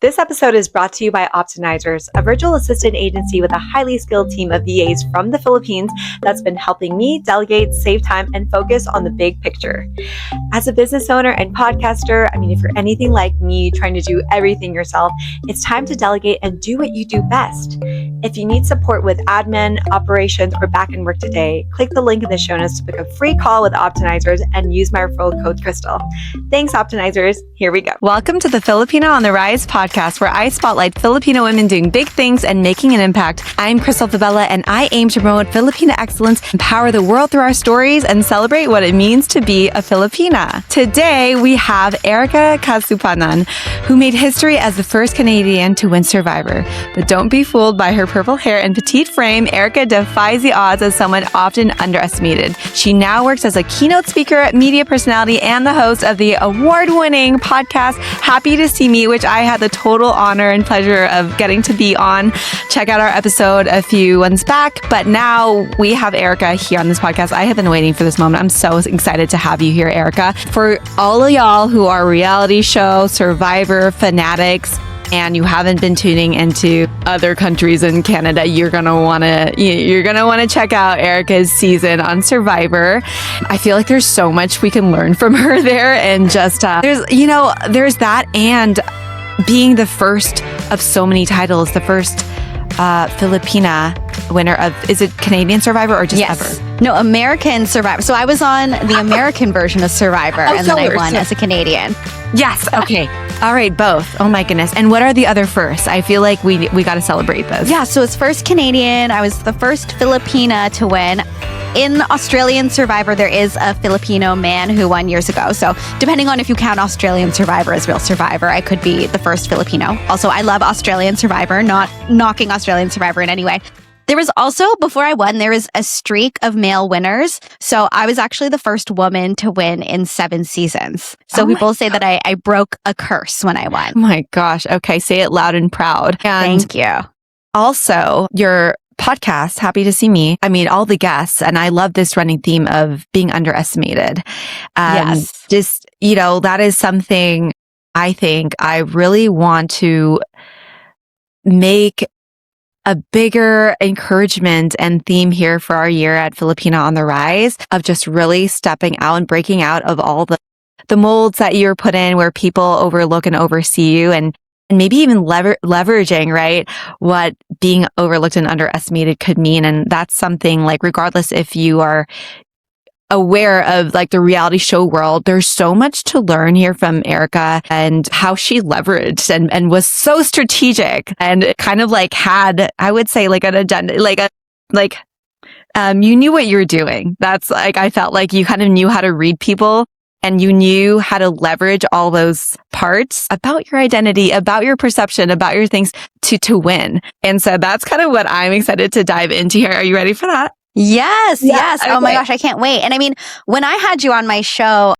This episode is brought to you by Optimizers, a virtual assistant agency with a highly skilled team of VAs from the Philippines that's been helping me delegate, save time, and focus on the big picture. As a business owner and podcaster, if you're anything like me, trying to do everything yourself, it's time to delegate and do what you do best. If you need support with admin, operations, or back-end work today, click the link in the show notes to book a free call with Optimizers and use my referral code Crystal. Thanks, Optimizers. Here we go. Welcome to the Filipina on the Rise podcast, where I spotlight Filipino women doing big things and making an impact. I'm Crystal Fabella, and I aim to promote Filipina excellence, empower the world through our stories, and celebrate what it means to be a Filipina. Today, we have Erika Casupanan, who made history as the first Canadian to win Survivor. But don't be fooled by her purple hair and petite frame. Erika defies the odds as someone often underestimated. She now works as a keynote speaker, media personality, and the host of the award-winning podcast, Happy to See Me, which I had the total honor and pleasure of getting to be on. Check out our episode a few ones back. But now we have Erika here on this podcast. I have been waiting for this moment. I'm so excited to have you here, Erika. For all of y'all who are reality show, Survivor fanatics, and you haven't been tuning into other countries in Canada, you're gonna wanna check out Erika's season on Survivor. I feel like there's so much we can learn from her there, and just there's that, and being the first of so many titles, the first Filipina winner of, is it Canadian Survivor or just Yes. ever? No, American Survivor. So I was on the American version of Survivor, and then I won as a Canadian. Yes. Okay. All right. Both. Oh my goodness. And what are the other firsts? I feel like we got to celebrate this. Yeah. So it's first Canadian. I was the first Filipina to win. In Australian Survivor, there is a Filipino man who won years ago. So depending on if you count Australian Survivor as real Survivor, I could be the first Filipino. Also, I love Australian Survivor, not knocking Australian Survivor in any way. There was also, before I won, there was a streak of male winners. So I was actually the first woman to win in 7 seasons. So people say that I broke a curse when I won. Oh my gosh. Okay. Say it loud and proud. And Thank you. also, your podcast, Happy to See Me. All the guests, and I love this running theme of being underestimated. Yes. Just, that is something I think I really want to make a bigger encouragement and theme here for our year at Filipina on the Rise, of just really stepping out and breaking out of all the molds that you're put in, where people overlook and oversee you, and maybe even leveraging, right, what being overlooked and underestimated could mean. And that's something, like, regardless if you are aware of the reality show world, there's so much to learn here from Erika, and how she leveraged and was so strategic, and kind of had, I would say, an agenda, you knew what you were doing. That's I felt like you kind of knew how to read people, and you knew how to leverage all those parts about your identity, about your perception, about your things to win. And so that's kind of what I'm excited to dive into here. Are you ready for that? Yes. Okay. Oh my gosh, I can't wait. And when I had you on my show,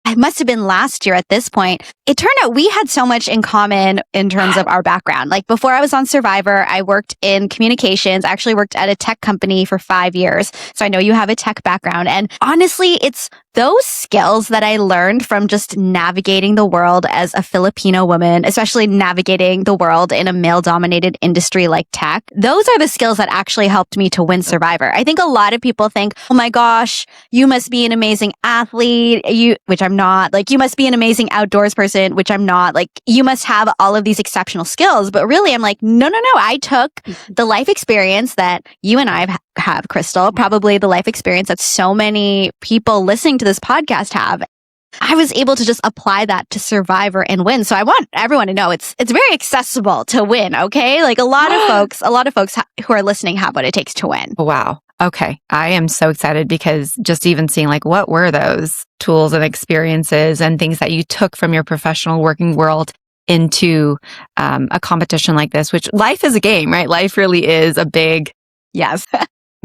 it must have been last year at this point, it turned out we had so much in common in terms of our background. Before I was on Survivor, I worked in communications. I actually worked at a tech company for 5 years. So I know you have a tech background. And honestly, it's those skills that I learned from just navigating the world as a Filipino woman, especially navigating the world in a male-dominated industry like tech. Those are the skills that actually helped me to win Survivor. I think a lot of people think, oh my gosh, you must be an amazing athlete, which I'm not. You must be an amazing outdoors person, which I'm not. You must have all of these exceptional skills. But really, I'm no. I took the life experience that you and I have, Crystal, probably the life experience that so many people listening to this podcast have. I was able to just apply that to Survivor and win. So I want everyone to know it's very accessible to win. Okay, a lot of folks who are listening have what it takes to win. Wow. Okay. I am so excited, because just even seeing what were those tools and experiences and things that you took from your professional working world into a competition like this, which life is a game, right? Life really is a big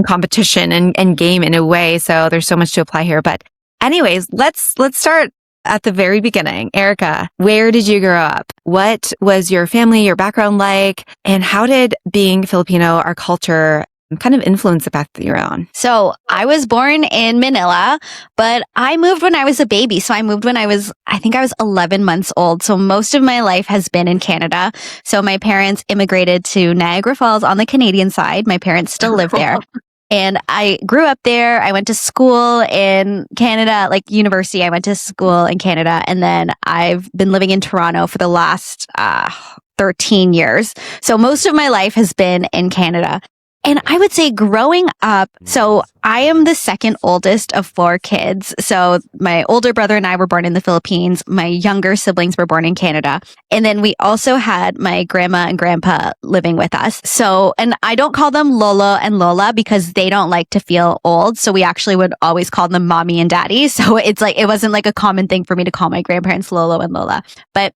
competition and game in a way. So there's so much to apply here. But anyways, let's start at the very beginning. Erika, where did you grow up? What was your family, your background like? And how did being Filipino, our culture, kind of influenced the path that you're on? So I was born in Manila, but I moved when I was a baby. So I moved when I think I was 11 months old. So most of my life has been in Canada. So my parents immigrated to Niagara Falls on the Canadian side. My parents still live there. And I grew up there. I went to school in Canada, like university. I went to school in Canada. And then I've been living in Toronto for the last 13 years. So most of my life has been in Canada. And I would say growing up, so I am the second oldest of 4 kids. So my older brother and I were born in the Philippines. My younger siblings were born in Canada. And then we also had my grandma and grandpa living with us. So, and I don't call them Lolo and Lola because they don't like to feel old. So we actually would always call them mommy and daddy. So it's like, it wasn't like a common thing for me to call my grandparents Lolo and Lola. But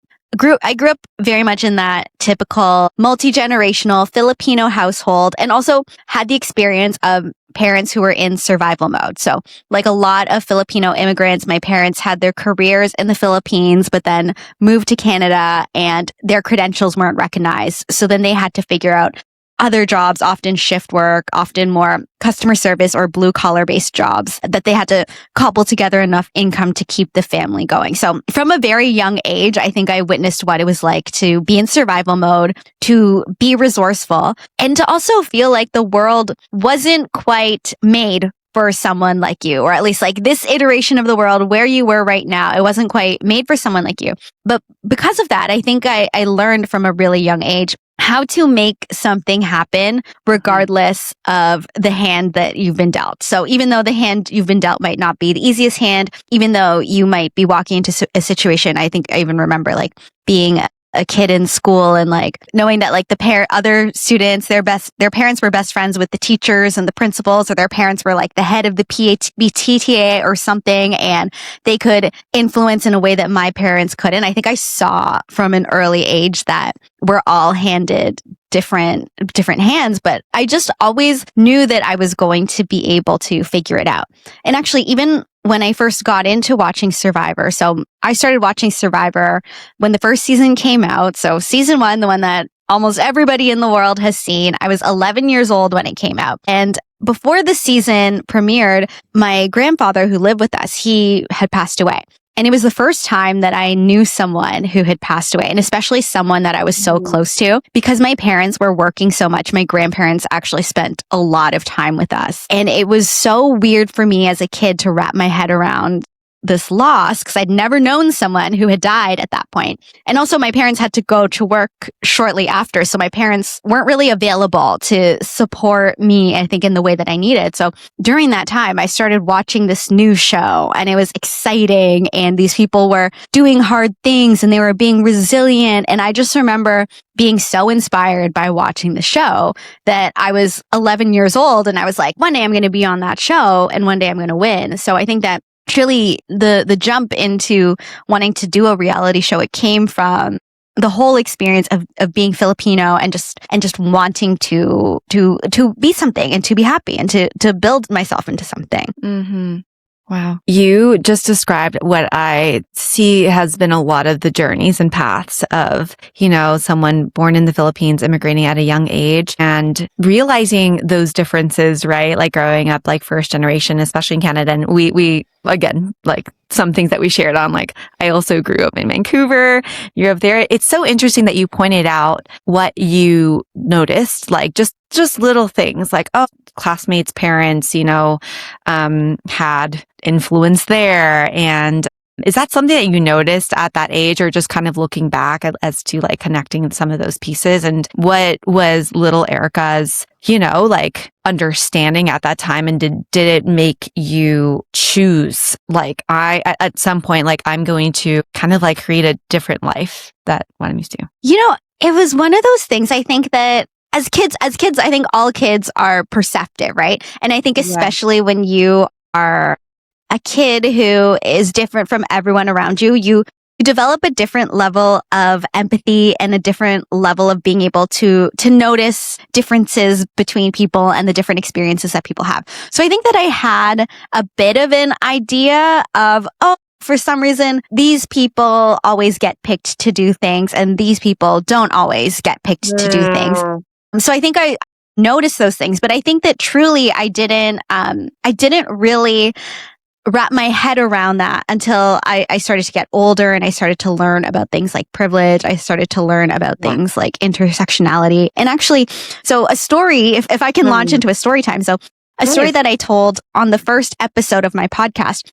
I grew up very much in that typical multi-generational Filipino household, and also had the experience of parents who were in survival mode. So like a lot of Filipino immigrants, my parents had their careers in the Philippines, but then moved to Canada and their credentials weren't recognized. So then they had to figure out other jobs, often shift work, often more customer service or blue collar based jobs that they had to cobble together enough income to keep the family going. So from a very young age, I think I witnessed what it was like to be in survival mode, to be resourceful, and to also feel like the world wasn't quite made for someone like you, or at least like this iteration of the world where you were right now. It wasn't quite made for someone like you. But because of that, I think I learned from a really young age how to make something happen regardless of the hand that you've been dealt. So even though the hand you've been dealt might not be the easiest hand, even though you might be walking into a situation, I think I even remember like being a kid in school and like knowing that like other students, their parents were best friends with the teachers and the principals, or their parents were like the head of the PTA or something, and they could influence in a way that my parents couldn't. I think I saw from an early age that we're all handed different hands, but I just always knew that I was going to be able to figure it out. And actually, even when I first got into watching Survivor, so I started watching Survivor when the first season came out. So season 1, the one that almost everybody in the world has seen, I was 11 years old when it came out. And before the season premiered, my grandfather who lived with us, he had passed away. And it was the first time that I knew someone who had passed away, and especially someone that I was so close to. Because my parents were working so much, my grandparents actually spent a lot of time with us. And it was so weird for me as a kid to wrap my head around this loss, because I'd never known someone who had died at that point. And also my parents had to go to work shortly after. So my parents weren't really available to support me, I think, in the way that I needed. So during that time, I started watching this new show, and it was exciting. And these people were doing hard things and they were being resilient. And I just remember being so inspired by watching the show that I was 11 years old and I was like, one day I'm going to be on that show and one day I'm going to win. So I think that truly the jump into wanting to do a reality show, it came from the whole experience of being Filipino and just wanting to be something and to be happy and to build myself into something. Mm-hmm. Wow. You just described what I see has been a lot of the journeys and paths of, someone born in the Philippines, immigrating at a young age and realizing those differences, right? Like growing up like first generation, especially in Canada. And we again, like some things that we shared on, like I also grew up in Vancouver, you're up there. It's so interesting that you pointed out what you noticed, like just little things like, oh, classmates' parents, had influence there. And is that something that you noticed at that age, or just kind of looking back as to like connecting some of those pieces? And what was little Erika's, like understanding at that time? And did it make you choose, like at some point, like I'm going to kind of like create a different life that what I'm used to? It was one of those things. I think that as kids, I think all kids are perceptive, right? And I think especially when you are a kid who is different from everyone around you, you develop a different level of empathy and a different level of being able to notice differences between people and the different experiences that people have. So I think that I had a bit of an idea of, for some reason, these people always get picked to do things and these people don't always get picked to do things. So I think notice those things. But I think that truly I didn't really wrap my head around that until I started to get older and I started to learn about things like privilege. I started to learn about things like intersectionality. And actually, so a story, if I can launch into a story time. So a story that I told on the first episode of my podcast.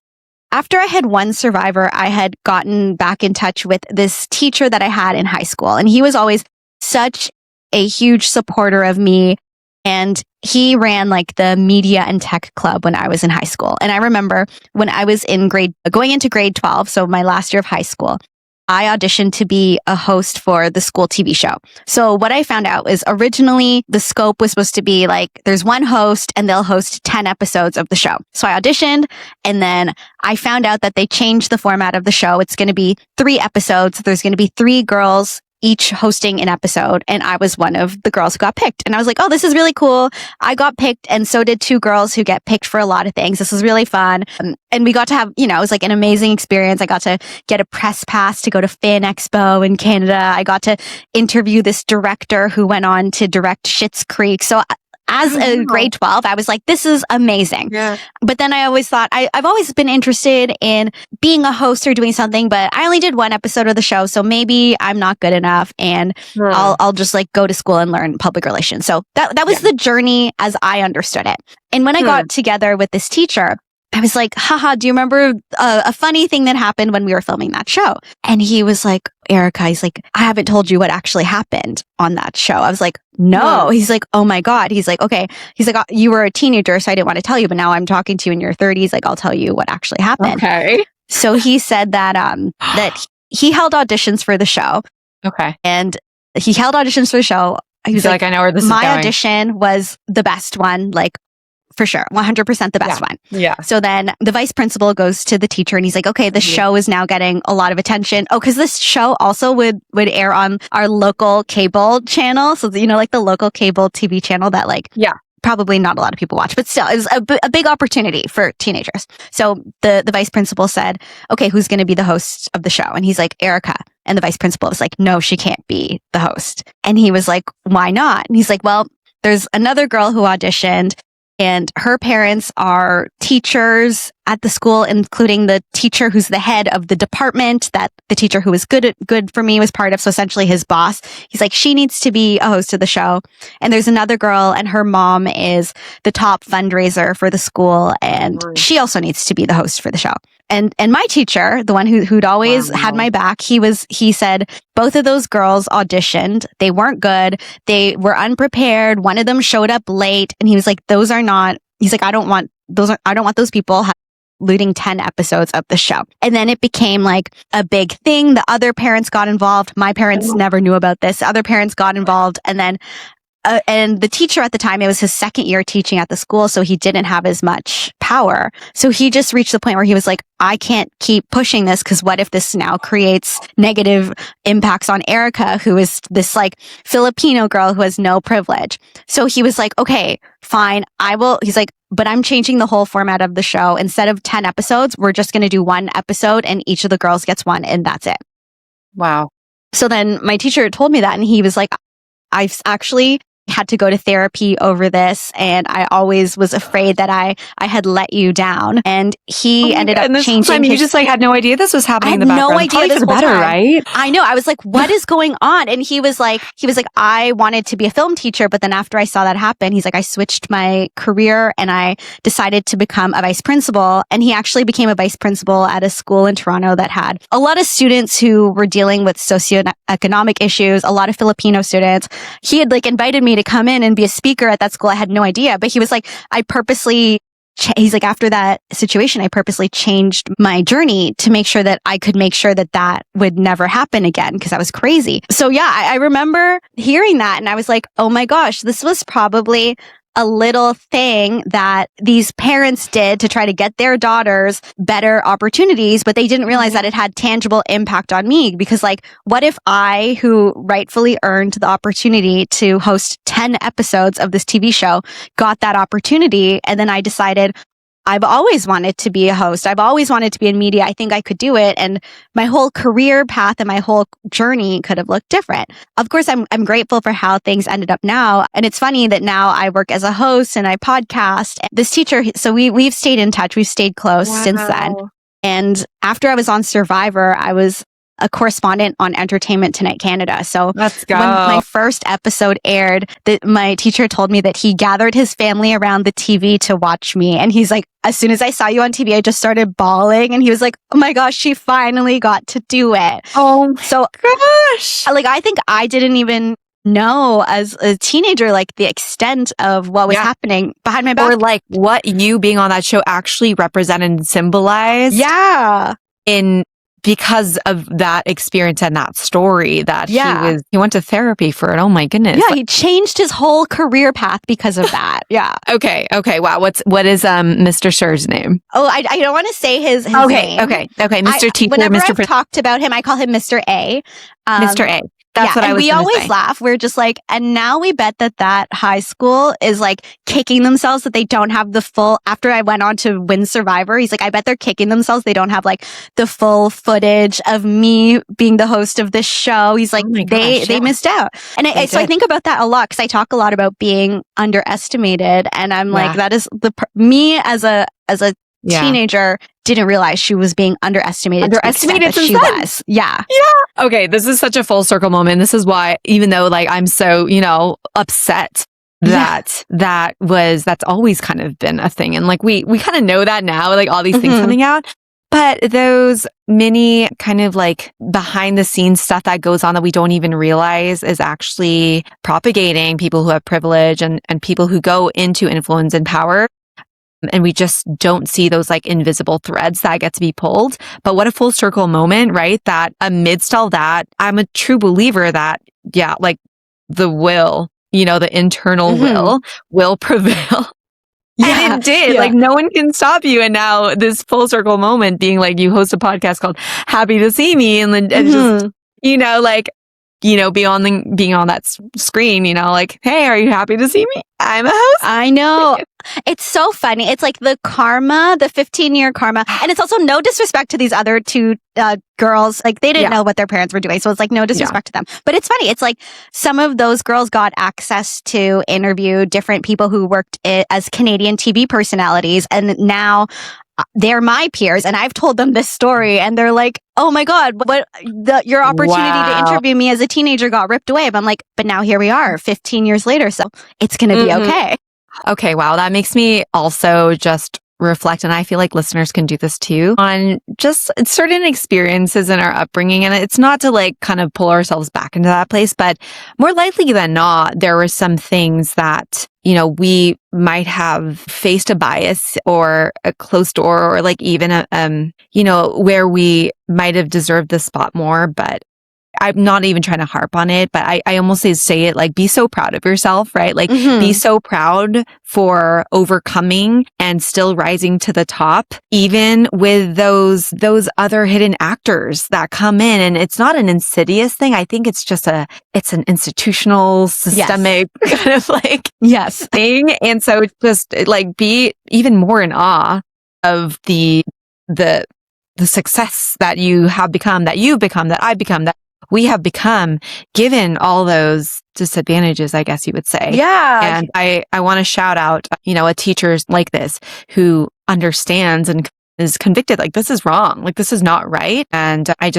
After I had won Survivor, I had gotten back in touch with this teacher that I had in high school. And he was always such a huge supporter of me. And he ran like the media and tech club when I was in high school. And I remember when I was going into grade 12, so my last year of high school, I auditioned to be a host for the school TV show. So what I found out is originally the scope was supposed to be like, there's one host and they'll host 10 episodes of the show. So I auditioned and then I found out that they changed the format of the show. It's going to be 3 episodes. There's going to be 3 girls each hosting an episode. And I was one of the girls who got picked. And I was like, oh, this is really cool. I got picked. And so did 2 girls who get picked for a lot of things. This was really fun. And we got to have, it was like an amazing experience. I got to get a press pass to go to Fan Expo in Canada. I got to interview this director who went on to direct Schitt's Creek. So as a grade 12, I was like, this is amazing. Yeah. But then I always thought, I've always been interested in being a host or doing something, but I only did 1 episode of the show. So maybe I'm not good enough and I'll just like go to school and learn public relations. So that was the journey as I understood it. And when I got together with this teacher, I was like, haha, do you remember a funny thing that happened when we were filming that show? And he was like, Erika, he's like, I haven't told you what actually happened on that show. I was like, no. He's like, oh my God. He's like, okay. He's like, you were a teenager, so I didn't want to tell you, but now I'm talking to you in your 30s. Like, I'll tell you what actually happened. Okay. So he said that, that he held auditions for the show. Okay. And he held auditions for the show. He was like, I know where this is going. My audition was the best one. Like, for sure. 100% the best one. Yeah. So then the vice principal goes to the teacher and he's like, okay, the show is now getting a lot of attention. Oh, because this show also would air on our local cable channel. So, like the local cable TV channel that probably not a lot of people watch, but still is a big opportunity for teenagers. So the vice principal said, okay, who's going to be the host of the show? And he's like, Erika. And the vice principal was like, no, she can't be the host. And he was like, why not? And he's like, well, there's another girl who auditioned. And her parents are teachers at the school, including the teacher who's the head of the department that the teacher who was good for me was part of. So essentially his boss. He's like, she needs to be a host of the show. And there's another girl and her mom is the top fundraiser for the school. And she also needs to be the host for the show. And my teacher, the one who'd always had my back, he said, both of those girls auditioned. They weren't good. They were unprepared. One of them showed up late. And he was like, I don't want those people leading 10 episodes of the show. And then it became like a big thing. The other parents got involved. My parents never knew about this. Other parents got involved. And then and the teacher at the time, it was his 2nd year teaching at the school, so he didn't have as much power. So he just reached the point where he was like, I can't keep pushing this because what if this now creates negative impacts on Erika, who is this like Filipino girl who has no privilege. So he was like, okay, fine, I will. He's like, but I'm changing the whole format of the show. Instead of 10 episodes, we're just going to do 1 episode and each of the girls gets 1 and that's it. Wow. So then my teacher told me that and he was like, I've actually had to go to therapy over this and I always was afraid that I had let you down. And he ended up changing you just like had no idea this was happening in the background. I had no idea this was better, right? I know. I was like, what is going on? And he was like, I wanted to be a film teacher, but then after I saw that happen, he's like, I switched my career and I decided to become a vice principal. And he actually became a vice principal at a school in Toronto that had a lot of students who were dealing with socioeconomic issues, a lot of Filipino students. He had like invited me to come in and be a speaker at that school. I had no idea, but he was like, he's like, after that situation, I purposely changed my journey to make sure that I could make sure that would never happen again because I was crazy. So yeah, I remember hearing that and I was like, oh my gosh, this was probably a little thing that these parents did to try to get their daughters better opportunities, but they didn't realize that it had tangible impact on me because like, what if I, who rightfully earned the opportunity to host 10 episodes of this TV show, got that opportunity and then I decided I've always wanted to be a host. I've always wanted to be in media. I think I could do it. And my whole career path and my whole journey could have looked different. Of course, I'm grateful for how things ended up now. And it's funny that now I work as a host and I podcast. This teacher, so we've stayed in touch. We've stayed close since then. And after I was on Survivor, I was a correspondent on Entertainment Tonight Canada. So let's go. When my first episode aired, my teacher told me that he gathered his family around the TV to watch me. And he's like, as soon as I saw you on TV, I just started bawling. And he was like, oh my gosh, she finally got to do it. Oh, so gosh. Like, I think I didn't even know as a teenager, like the extent of what was happening behind my back. Or like what you being on that show actually represented and symbolized. Yeah. Because of that experience and that story that he went to therapy for it. Oh my goodness. Yeah, he changed his whole career path because of that. Yeah. Okay. Wow. What is Mr. Sir's name? Oh, I don't want to say his name. Okay. Mr. Teacher, whenever Mr. I've talked about him, I call him Mr. A. Mr. A. That's what I was we always say. laugh. We're just like, and now we bet that high school is like kicking themselves that they don't have the full, after I went on to win Survivor, he's like, I bet they're kicking themselves. They don't have like the full footage of me being the host of this show. He's like, they missed out. And so I think about that a lot because I talk a lot about being underestimated. And I'm like, that is me as a teenager didn't realize she was being underestimated that she was. Yeah. Okay, this is such a full circle moment. This is why, even though like I'm so, upset that's always kind of been a thing. And like we kind of know that now, like all these things coming out. But those many kind of like behind the scenes stuff that goes on that we don't even realize is actually propagating people who have privilege and people who go into influence and power. And we just don't see those like invisible threads that get to be pulled. But what a full circle moment, right? That amidst all that, I'm a true believer that, like the will, the internal will prevail. Yeah, and it did. Like no one can stop you. And now this full circle moment being like you host a podcast called Happy to See Me and just, being on that screen, like, hey, are you happy to see me? I'm a host. I know. It's so funny. It's like the karma, the 15-year karma. And it's also no disrespect to these other two girls. Like they didn't know what their parents were doing. So it's like no disrespect to them. But it's funny. It's like some of those girls got access to interview different people who worked as Canadian TV personalities. And now they're my peers. And I've told them this story and they're like, oh my God, your opportunity to interview me as a teenager got ripped away. But I'm like, but now here we are 15 years later. So it's going to be okay. Okay. Wow. That makes me also just reflect. And I feel like listeners can do this too on just certain experiences in our upbringing. And it's not to like kind of pull ourselves back into that place, but more likely than not, there were some things that, we might have faced a bias or a closed door or like even where we might have deserved the spot more, but I'm not even trying to harp on it, but I almost say it like, be so proud of yourself, right? Like be so proud for overcoming and still rising to the top, even with those other hidden actors that come in. And it's not an insidious thing. I think it's just it's an institutional, systemic kind of like thing. And so just like be even more in awe of the success that you have become, that you've become, that I've become, that we have become, given all those disadvantages, I guess you would say. Yeah. And I want to shout out, a teacher like this who understands and is convicted, like this is wrong, like this is not right. And I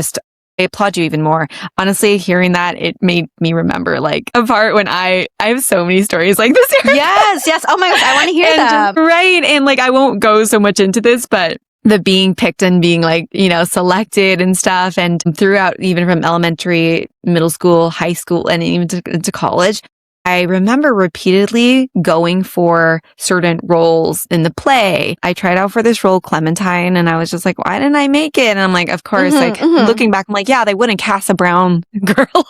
applaud you even more. Honestly, hearing that, it made me remember like a part when I have so many stories like this. Yes. Oh my gosh, I want to hear that. Right. And like, I won't go so much into this, but the being picked and being like, selected and stuff. And throughout, even from elementary, middle school, high school, and even into college, I remember repeatedly going for certain roles in the play. I tried out for this role, Clementine, and I was just like, why didn't I make it? And I'm like, of course, looking back, I'm like, they wouldn't cast a brown girl.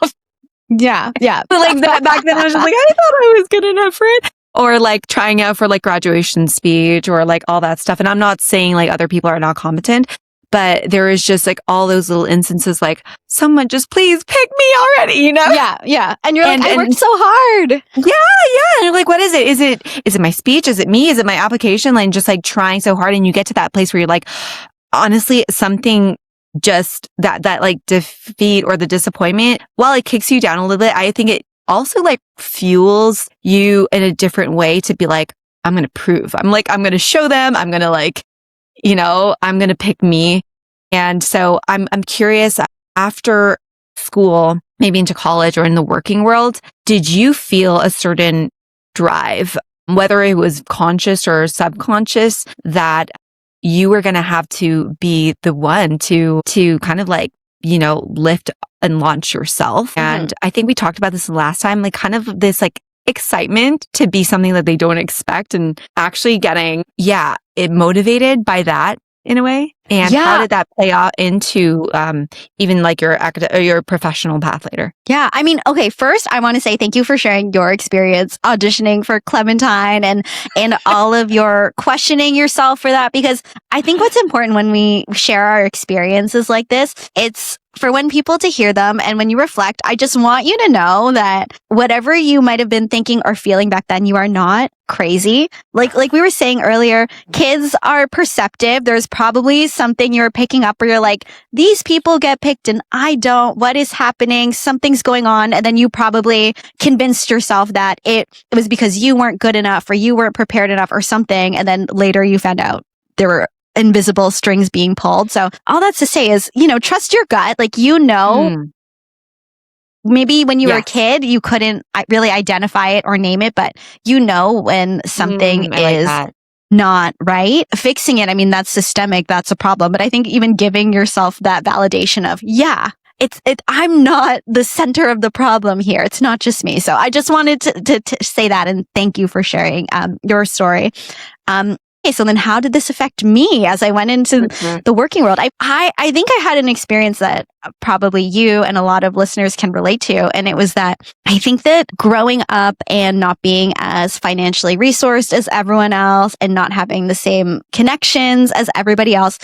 Yeah. But like that back then, I was just like, I thought I was good enough for it. Or like trying out for like graduation speech or like all that stuff. And I'm not saying like other people are not competent, But there is just like all those little instances like, someone just please pick me already, Yeah, yeah. And you're like, I worked so hard. Yeah. And you're like, what is it? Is it my speech? Is it me? Is it my application? Like just like trying so hard. And you get to that place where you're like, honestly, something just that like defeat or the disappointment, while it kicks you down a little bit, I think it also like fuels you in a different way to be like, I'm going to prove. I'm going to show them. I'm going to like, I'm going to pick me. And so I'm curious, after school, maybe into college or in the working world, did you feel a certain drive, whether it was conscious or subconscious, that you were going to have to be the one to kind of like, lift and launch yourself? And I think we talked about this last time, like kind of this like excitement to be something that they don't expect, and actually getting, it motivated by that in a way. And how did that play out into even like your professional path later? Yeah. I mean, okay, first I want to say thank you for sharing your experience auditioning for Clementine and all of your questioning yourself for that, because I think what's important when we share our experiences like this, it's for when people to hear them. And when you reflect, I just want you to know that whatever you might have been thinking or feeling back then, you are not crazy. Like we were saying earlier, kids are perceptive. There's probably something you're picking up where you're like, these people get picked and I don't. What is happening? Something's going on. And then you probably convinced yourself that it was because you weren't good enough or you weren't prepared enough or something. And then later you found out there were invisible strings being pulled. So all that's to say is, trust your gut. Like, maybe when you were a kid, you couldn't really identify it or name it, but when something is not right. Fixing it, I mean, that's systemic. That's a problem. But I think even giving yourself that validation of, I'm not the center of the problem here. It's not just me. So I just wanted to say that, and thank you for sharing your story. Okay, so then how did this affect me as I went into the working world? I think I had an experience that probably you and a lot of listeners can relate to. And it was that I think that growing up and not being as financially resourced as everyone else and not having the same connections as everybody else,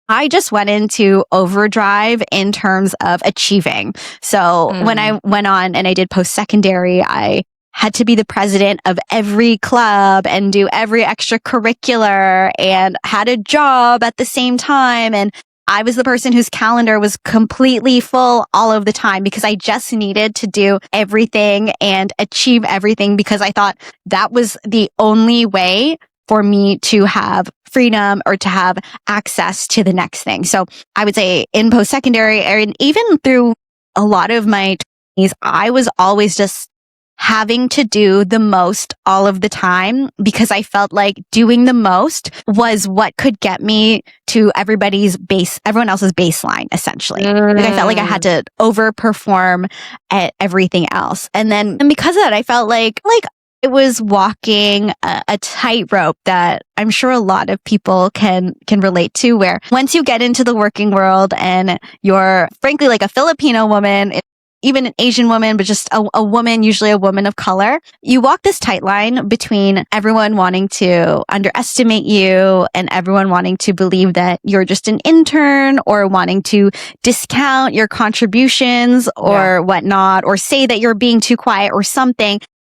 I just went into overdrive in terms of achieving. So when I went on and I did post-secondary, I had to be the president of every club and do every extracurricular and had a job at the same time. And I was the person whose calendar was completely full all of the time because I just needed to do everything and achieve everything because I thought that was the only way for me to have freedom or to have access to the next thing. So I would say in post-secondary and even through a lot of my 20s, I was always just having to do the most all of the time because I felt like doing the most was what could get me to everyone else's baseline, essentially. Like I felt like I had to overperform at everything else. And because of that, I felt like it was walking a tightrope that I'm sure a lot of people can relate to, where once you get into the working world and you're frankly like a Filipino woman, even an Asian woman, but just a woman, usually a woman of color, you walk this tight line between everyone wanting to underestimate you and everyone wanting to believe that you're just an intern or wanting to discount your contributions or whatnot, or say that you're being too quiet or something.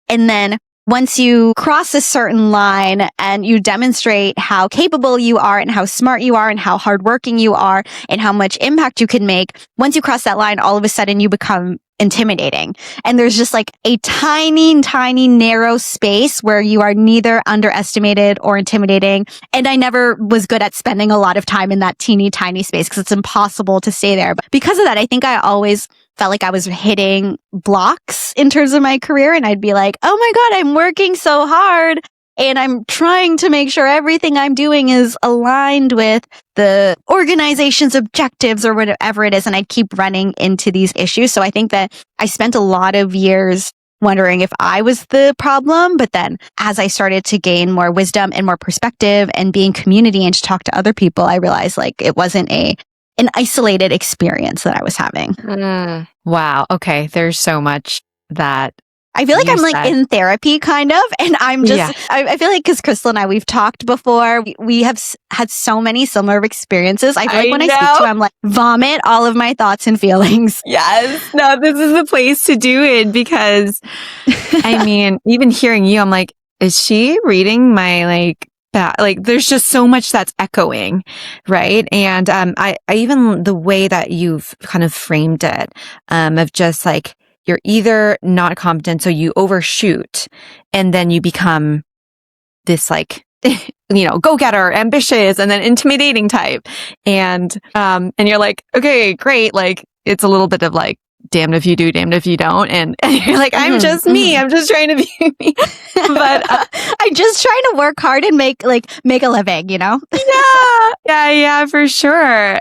And then once you cross a certain line and you demonstrate how capable you are and how smart you are and how hardworking you are and how much impact you can make, once you cross that line, all of a sudden you become intimidating. And there's just like a tiny, tiny, narrow space where you are neither underestimated or intimidating. And I never was good at spending a lot of time in that teeny, tiny space because it's impossible to stay there. But because of that, I think I always felt like I was hitting blocks in terms of my career. And I'd be like, oh my God, I'm working so hard. And I'm trying to make sure everything I'm doing is aligned with the organization's objectives or whatever it is. And I'd keep running into these issues. So I think that I spent a lot of years wondering if I was the problem. But then as I started to gain more wisdom and more perspective and be in community and to talk to other people, I realized like it wasn't an isolated experience that I was having. Wow. Okay. There's so much that I feel like I'm like in therapy kind of. And I'm just, I feel like because Crystal and I, we've talked before, we have had so many similar experiences. I feel like when I speak to you, I'm like, vomit all of my thoughts and feelings. Yes. No, this is the place to do it because I mean, even hearing you, I'm like, is she reading my like there's just so much that's echoing, right? And I even the way that you've kind of framed it, of just like, you're either not competent, so you overshoot, and then you become this like, go-getter, ambitious, and then intimidating type. And you're like, okay, great. Like, it's a little bit of like, damned if you do, damned if you don't. And you're like, I'm just me. I'm just trying to be me. But I'm just trying to work hard and make a living, Yeah, for sure.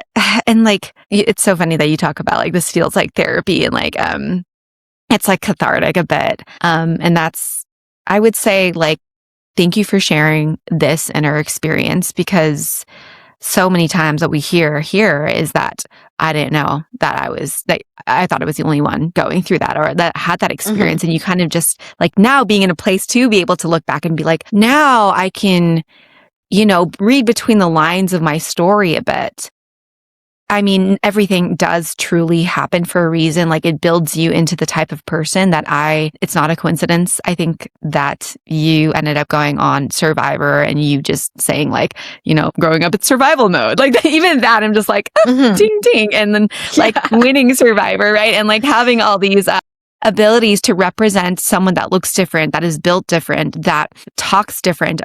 And like, it's so funny that you talk about like, this feels like therapy and like, it's like cathartic a bit. And that's, I would say, like, thank you for sharing this inner experience, because so many times what we hear here is that I didn't know that I thought I was the only one going through that or that had that experience. And you kind of just like now being in a place to be able to look back and be like, now I can, read between the lines of my story a bit. I mean, everything does truly happen for a reason. Like, it builds you into the type of person that it's not a coincidence. I think that you ended up going on Survivor and you just saying like, growing up in survival mode, like even that, I'm just like, ding, ding. And then like winning Survivor, right? And like having all these abilities to represent someone that looks different, that is built different, that talks different.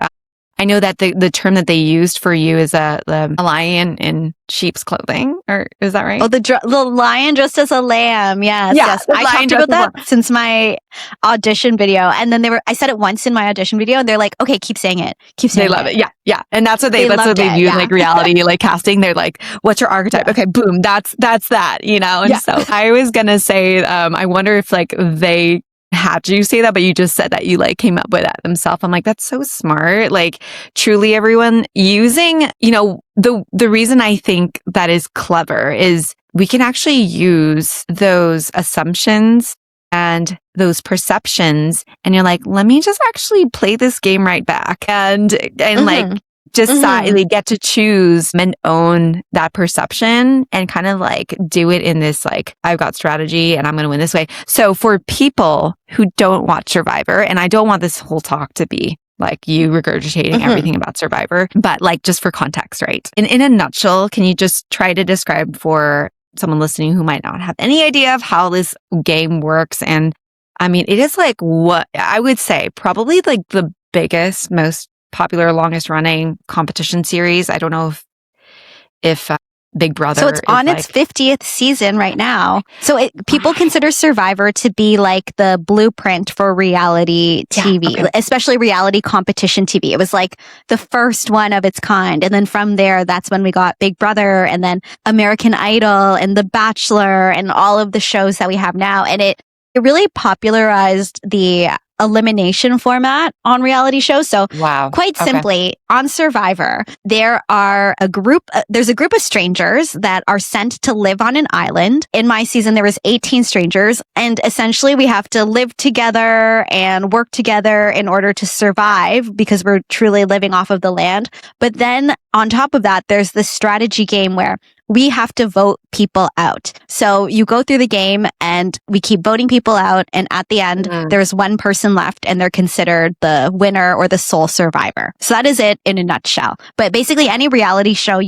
I know that the term that they used for you is the lion in sheep's clothing, or is that right? Oh, the lion dressed as a lamb. Yes. I talked about that since my audition video, and then I said it once in my audition video, and they're like, "Okay, keep saying it, keep saying it." They love it. Yeah. And that's what they view in like reality, like casting. They're like, "What's your archetype?" Okay, boom, that's that, And so I was gonna say, I wonder if like they had you say that, but you just said that you like came up with that themselves. I'm like, that's so smart. Like, truly everyone using, the reason I think that is clever is we can actually use those assumptions and those perceptions, and you're like, let me just actually play this game right back and like decide, like, get to choose and own that perception and kind of like do it in this like, I've got strategy and I'm going to win this way. So for people who don't watch Survivor, and I don't want this whole talk to be like you regurgitating everything about Survivor, but like just for context, right? In a nutshell, can you just try to describe for someone listening who might not have any idea of how this game works? And I mean, it is like what I would say probably like the biggest, most popular, longest running competition series. I don't know if Big Brother. So it's on its 50th season right now. So people consider Survivor to be like the blueprint for reality TV, especially reality competition TV. It was like the first one of its kind. And then from there, that's when we got Big Brother and then American Idol and The Bachelor and all of the shows that we have now. And it really popularized the elimination format on reality shows. So quite simply, on Survivor, there's a group of strangers that are sent to live on an island. In my season, there was 18 strangers, and essentially we have to live together and work together in order to survive because we're truly living off of the land. But then on top of that, there's this strategy game where we have to vote people out. So you go through the game and we keep voting people out. And at the end, there's one person left and they're considered the winner or the sole survivor. So that is it in a nutshell. But basically any reality show,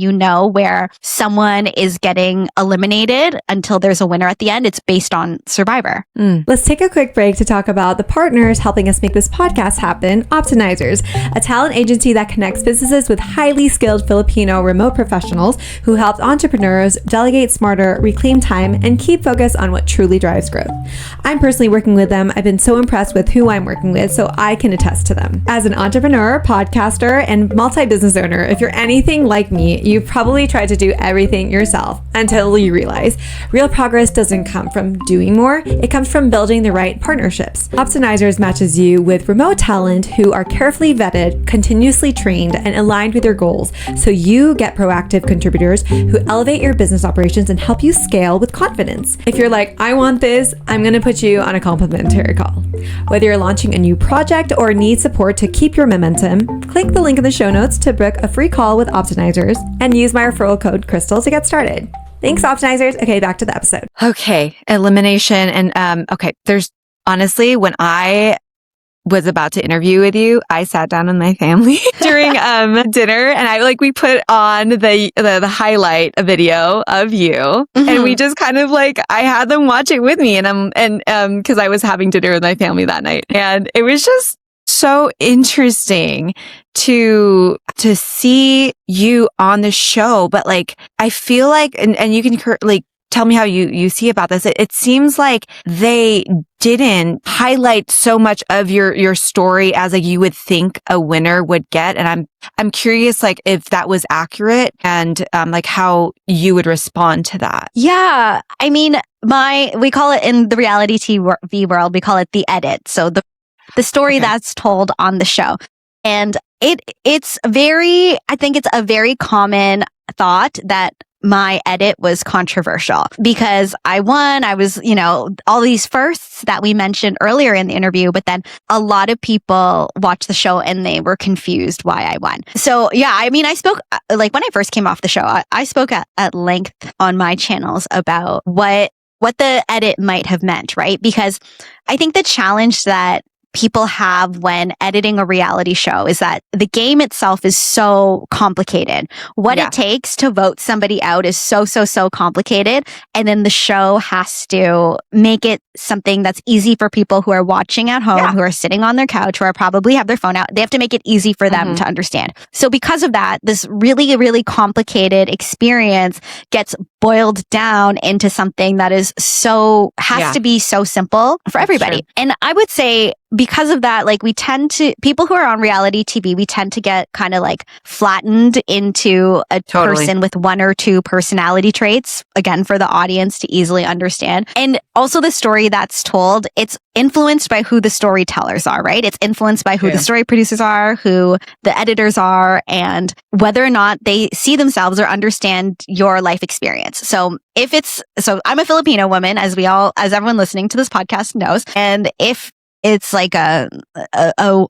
where someone is getting eliminated until there's a winner at the end, it's based on Survivor. Let's take a quick break to talk about the partners helping us make this podcast happen, Optimizers, a talent agency that connects businesses with highly skilled Filipino remote professionals who help entrepreneurs delegate smarter, reclaim time, and keep focus on what truly drives growth. I'm personally working with them. I've been so impressed with who I'm working with, so I can attest to them. As an entrepreneur, podcaster, and multi-business owner, if you're anything like me, you've probably tried to do everything yourself until you realize real progress doesn't come from doing more. It comes from building the right partnerships. Optimizers matches you with remote talent who are carefully vetted, continuously trained, and aligned with your goals, so you get proactive contributors who elevate your business operations and help you scale with confidence. If you're like, I want this, I'm going to put you on a complimentary call. Whether you're launching a new project or need support to keep your momentum, click the link in the show notes to book a free call with Optimizers and use my referral code Crystal to get started. Thanks, Optimizers. Okay, back to the episode. Okay, elimination. And okay, there's honestly, when I was about to interview with you, I sat down with my family during dinner, and we put on the highlight video of you, and we just kind of I had them watch it with me, and because I was having dinner with my family that night, and it was just so interesting to see you on the show. But I feel like, and you can tell me how you see about this. It seems like they didn't highlight so much of your story as you would think a winner would get. And I'm curious if that was accurate, and how you would respond to that. Yeah. I mean, we call it in the reality TV world, we call it the edit. So the story that's told on the show. And I think it's a very common thought that my edit was controversial because I won. I was, all these firsts that we mentioned earlier in the interview, but then a lot of people watched the show and they were confused why I won. So yeah, I mean, I spoke, when I first came off the show, I spoke at length on my channels about what the edit might have meant, right? Because I think the challenge that people have when editing a reality show is that the game itself is so complicated. What it takes to vote somebody out is so complicated. And then the show has to make it something that's easy for people who are watching at home, who are sitting on their couch, who are probably have their phone out. They have to make it easy for them to understand. So because of that, this really, really complicated experience gets boiled down into something that is has to be so simple for everybody. Sure. And I would say, because of that, people who are on reality TV, we tend to get kind of flattened into a person with one or two personality traits, again, for the audience to easily understand. And also the story that's told, it's influenced by who the storytellers are, right? It's influenced by who the story producers are, who the editors are, and whether or not they see themselves or understand your life experience. So I'm a Filipino woman, as everyone listening to this podcast knows. And if it's a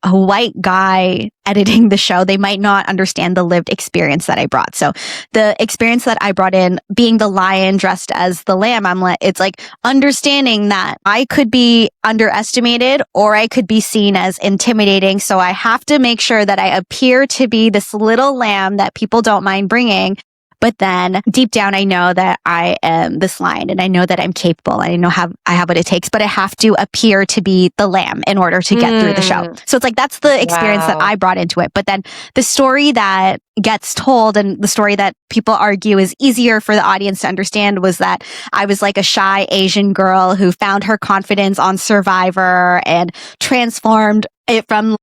white guy editing the show, they might not understand the lived experience that I brought. So the experience that I brought in, being the lion dressed as the lamb, it's understanding that I could be underestimated or I could be seen as intimidating. So I have to make sure that I appear to be this little lamb that people don't mind bringing. But then deep down, I know that I am this lion, and I know that I'm capable, and I have what it takes, but I have to appear to be the lamb in order to get through the show. So it's that's the experience that I brought into it. But then the story that gets told, and the story that people argue is easier for the audience to understand, was that I was a shy Asian girl who found her confidence on Survivor and transformed it from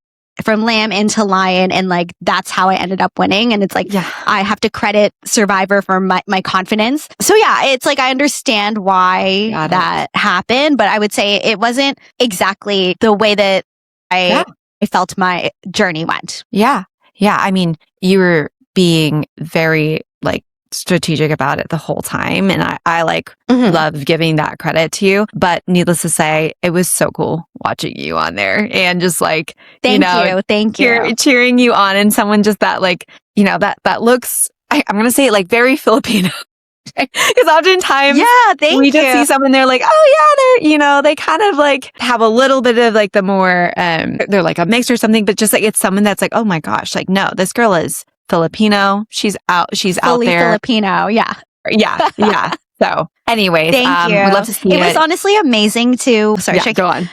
lamb into lion, and that's how I ended up winning. And it's I have to credit Survivor for my confidence. So yeah, it's I understand why that happened, but I would say it wasn't exactly the way that I felt my journey went. Yeah. I mean, you were being very strategic about it the whole time, and I love giving that credit to you. But needless to say, it was so cool watching you on there, and just thank you, cheering you on, and someone just that that looks, I'm gonna say it very Filipino. Because oftentimes we just see someone, they're oh yeah, they're they kind of have a little bit of the more they're a mix or something, but just it's someone that's oh my gosh, no, this girl is Filipino. She's out fully there. Filipino. Yeah. So anyways, thank you. We'd love to see it. It was honestly amazing to, go on.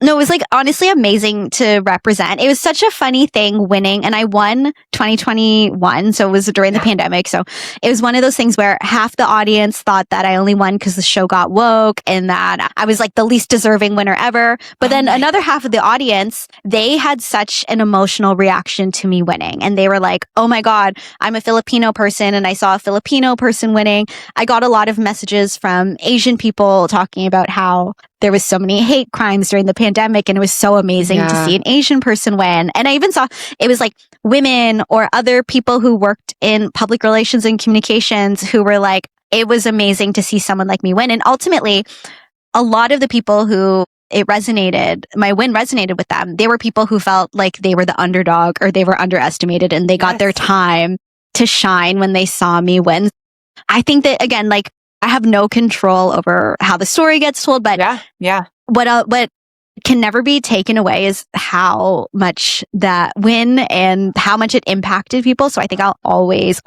No, it was honestly amazing to represent. It was such a funny thing winning, and I won 2021. So it was during the pandemic. So it was one of those things where half the audience thought that I only won because the show got woke and that I was the least deserving winner ever. But then another half of the audience, they had such an emotional reaction to me winning. And they were oh my God, I'm a Filipino person and I saw a Filipino person winning. I got a lot of messages videos from Asian people talking about how there was so many hate crimes during the pandemic, and it was so amazing to see an Asian person win. And I even saw it was like women or other people who worked in public relations and communications who were like, it was amazing to see someone like me win. And ultimately, a lot of the people who my win resonated with them. They were people who felt like they were the underdog or they were underestimated, and they got their time to shine when they saw me win. I think that, again, like, I have no control over how the story gets told, but what can never be taken away is how much that win and how much it impacted people. So I think I'll always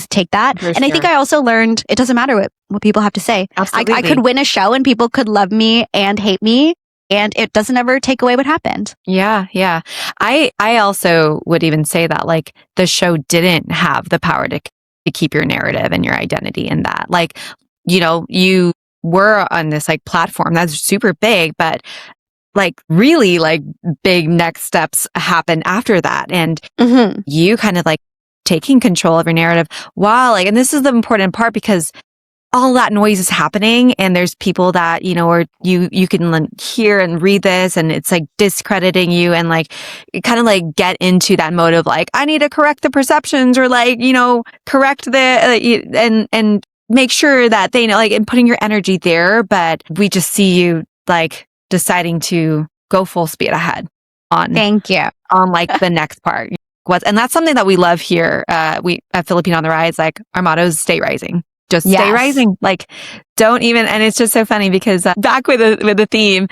take that. I think I also learned it doesn't matter what people have to say. Absolutely. I could win a show and people could love me and hate me, and it doesn't ever take away what happened. Yeah. I also would even say that, like, the show didn't have the power to keep your narrative and your identity in that. Like, you know, you were on this like platform that's super big, but like really like big next steps happen after that. And you kind of like taking control of your narrative while like, and this is the important part, because all that noise is happening and there's people that, you know, or you can hear and read this and it's like discrediting you, and like you kind of like get into that mode of like, I need to correct the perceptions, or like, you know, correct the, and make sure that they know, like, and putting your energy there. But we just see you like deciding to go full speed ahead on, thank you, on like the next part. And that's something that we love here. We at Filipina on the Rise, like our motto is stay rising. Just stay rising. Like, don't even, and it's just so funny because back with the theme,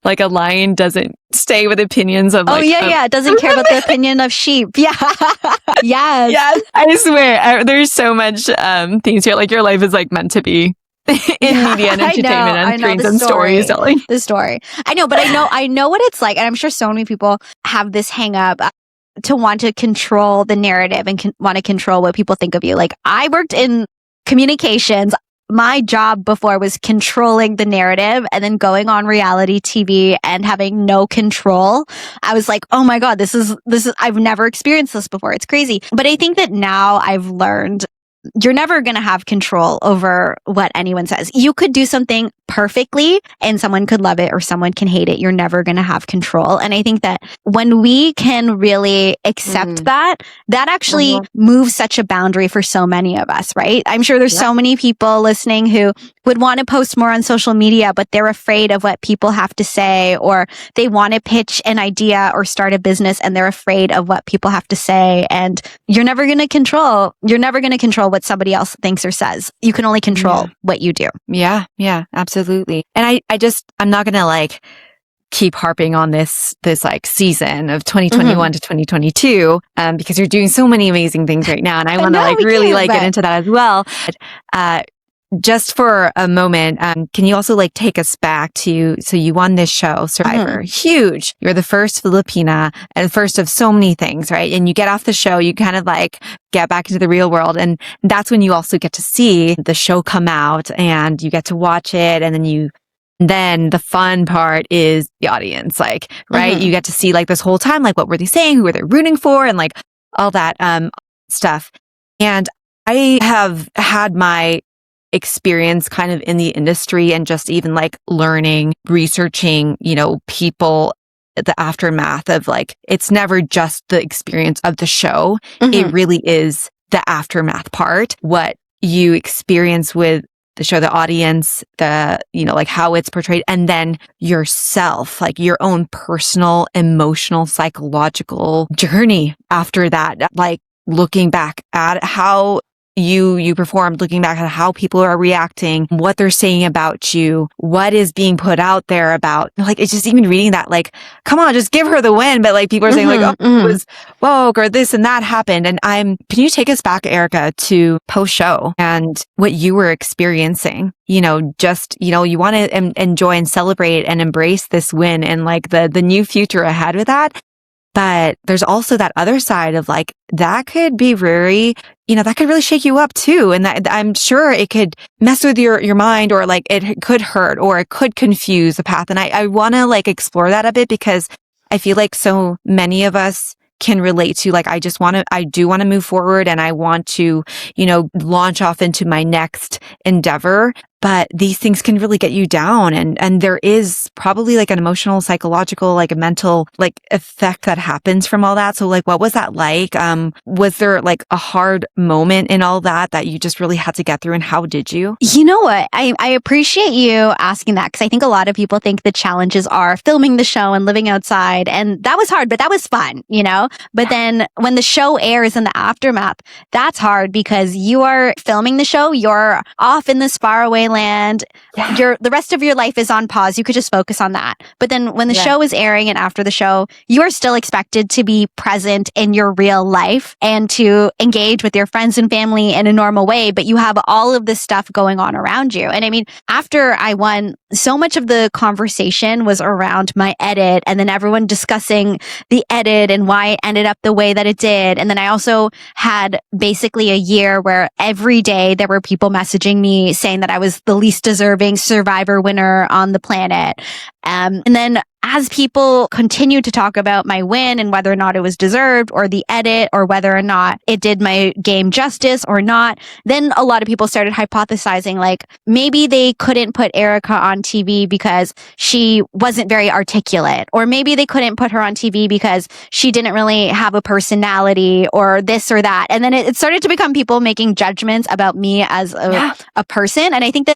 like a lion doesn't stay with opinions of like, it doesn't care about the opinion of sheep. Yeah. Yes. I swear, there's so much themes here. Like your life is like meant to be in media and entertainment and screens and storytelling. The story. I know, but I know what it's like. And I'm sure so many people have this hang up to want to control the narrative and want to control what people think of you. Like, I worked in communications. My job before was controlling the narrative and then going on reality TV and having no control. I was like, oh my God, this is, I've never experienced this before. It's crazy. But I think that now I've learned you're never going to have control over what anyone says. You could do something perfectly and someone could love it or someone can hate it. You're never going to have control. And I think that when we can really accept that actually moves such a boundary for so many of us, right? I'm sure there's so many people listening who would want to post more on social media, but they're afraid of what people have to say, or they want to pitch an idea or start a business and they're afraid of what people have to say. And you're never going to control what somebody else thinks or says. You can only control what you do. Yeah, absolutely. And I'm not going to like keep harping on this like season of 2021 to 2022, because you're doing so many amazing things right now. And I want to like really like get into that as well. Just for a moment, can you also like take us back to, so you won this show, Survivor, huge. You're the first Filipina and first of so many things, right? And you get off the show, you kind of like get back into the real world. And that's when you also get to see the show come out and you get to watch it. And then the fun part is the audience, like, right? You get to see like this whole time, like what were they saying? Who were they rooting for? And like all that, stuff. And I have had my experience kind of in the industry and just even like learning, researching, you know, people, the aftermath of like, it's never just the experience of the show. It really is the aftermath part, what you experience with the show, the audience, the, you know, like how it's portrayed, and then yourself, like your own personal, emotional, psychological journey after that, like looking back at how you performed, looking back at how people are reacting, what they're saying about you, what is being put out there about, like, it's just even reading that, like, come on, just give her the win. But like people are saying like, oh, it was woke or this and that happened. And can you take us back, Erika, to post show and what you were experiencing? You know, just, you know, you want to enjoy and celebrate and embrace this win and like the new future ahead with that. But there's also that other side of like, that could be very, you know, that could really shake you up too. And that I'm sure it could mess with your mind, or like it could hurt, or it could confuse the path. And I want to like explore that a bit, because I feel like so many of us can relate to, like, I do want to move forward and I want to, launch off into my next endeavor. But these things can really get you down. And there is probably like an emotional, psychological, like a mental, like effect that happens from all that. So like, what was that like? Was there like a hard moment in all that you just really had to get through? And how did you? You know what? I appreciate you asking that, because I think a lot of people think the challenges are filming the show and living outside. And that was hard, but that was fun, But then when the show airs in the aftermath, that's hard because you are filming the show, you're off in this faraway land. The rest of your life is on pause. You could just focus on that. But then when the show is airing and after the show, you are still expected to be present in your real life and to engage with your friends and family in a normal way. But you have all of this stuff going on around you. And I mean, after I won, so much of the conversation was around my edit, and then everyone discussing the edit and why it ended up the way that it did. And then I also had basically a year where every day there were people messaging me saying that I was the least deserving Survivor winner on the planet. And then as people continued to talk about my win and whether or not it was deserved, or the edit, or whether or not it did my game justice or not, then a lot of people started hypothesizing, like, maybe they couldn't put Erika on TV because she wasn't very articulate, or maybe they couldn't put her on TV because she didn't really have a personality, or this or that. And then it started to become people making judgments about me as a person. And I think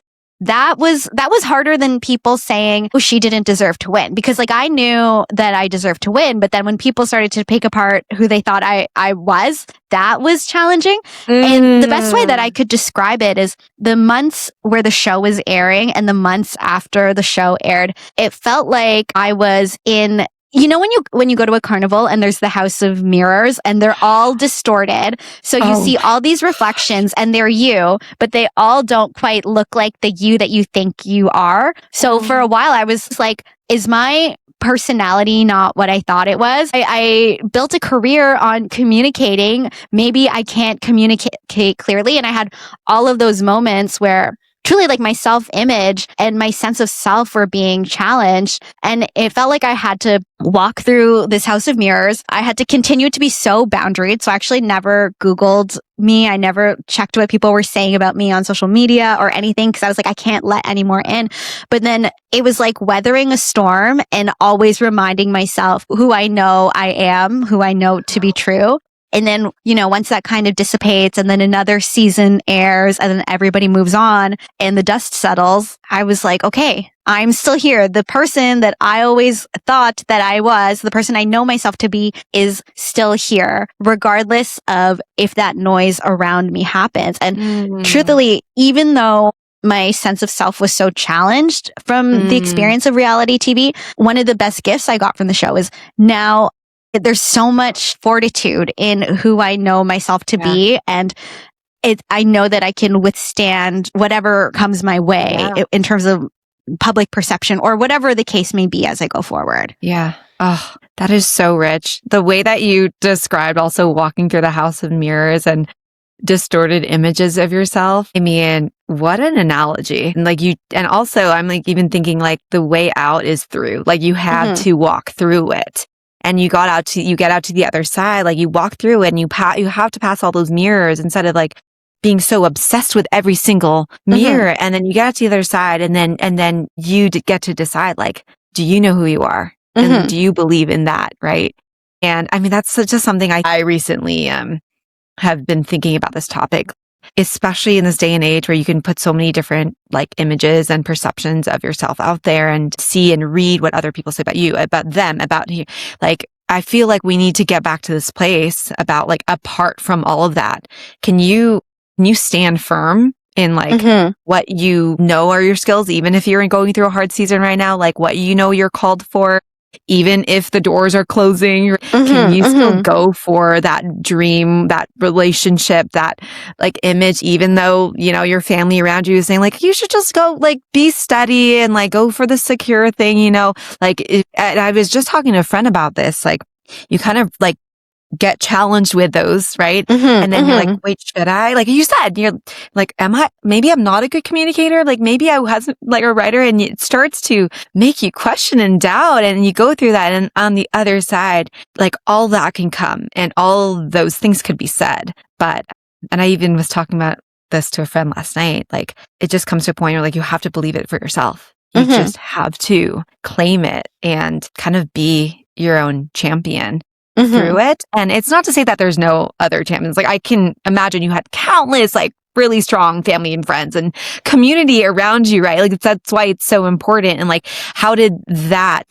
that was harder than people saying, oh, she didn't deserve to win. Because like, I knew that I deserved to win. But then when people started to pick apart who they thought I was, that was challenging. And the best way that I could describe it is the months where the show was airing and the months after the show aired, it felt like I was in, when you go to a carnival and there's the house of mirrors and they're all distorted. So you see all these reflections and they're you, but they all don't quite look like the you that you think you are. So for a while I was like, is my personality not what I thought it was? I built a career on communicating. Maybe I can't communicate clearly. And I had all of those moments where truly like my self-image and my sense of self were being challenged. And it felt like I had to walk through this house of mirrors. I had to continue to be so boundaried. So I actually never Googled me. I never checked what people were saying about me on social media or anything, because I was like, I can't let any more in. But then it was like weathering a storm and always reminding myself who I know I am, who I know to be true. And then, once that kind of dissipates and then another season airs and then everybody moves on and the dust settles, I was like, okay, I'm still here. The person that I always thought that I was, the person I know myself to be, is still here, regardless of if that noise around me happens. And truthfully, even though my sense of self was so challenged from the experience of reality TV, one of the best gifts I got from the show is now there's so much fortitude in who I know myself to be. And I know that I can withstand whatever comes my way in terms of public perception or whatever the case may be as I go forward. Yeah. Oh, that is so rich. The way that you described also walking through the house of mirrors and distorted images of yourself. I mean, what an analogy. And also I'm like even thinking like the way out is through, like you had to walk through it. And you get out to the other side, like you walk through it and you have to pass all those mirrors instead of like being so obsessed with every single mirror. And then you get out to the other side and then you get to decide, like, do you know who you are? And do you believe in that? Right. And I mean, that's just something I recently have been thinking about this topic, especially in this day and age where you can put so many different like images and perceptions of yourself out there and see and read what other people say about you, about them, about you. Like, I feel like we need to get back to this place about like, apart from all of that, can you stand firm in like what you know are your skills, even if you're going through a hard season right now, like what you know you're called for, even if the doors are closing, can you still go for that dream, that relationship, that like image, even though, your family around you is saying like, you should just go like be steady and like go for the secure thing, and I was just talking to a friend about this, like you kind of like get challenged with those, right? Mm-hmm, And then you're like, wait, should I? Like you said, you're like, maybe I'm not a good communicator. Like maybe I wasn't like a writer, and it starts to make you question and doubt, and you go through that. And on the other side, like all that can come and all those things could be said. And I even was talking about this to a friend last night. Like it just comes to a point where like you have to believe it for yourself. You just have to claim it and kind of be your own champion through it. And it's not to say that there's no other champions. Like I can imagine you had countless like really strong family and friends and community around you, right? Like that's why it's so important. And like,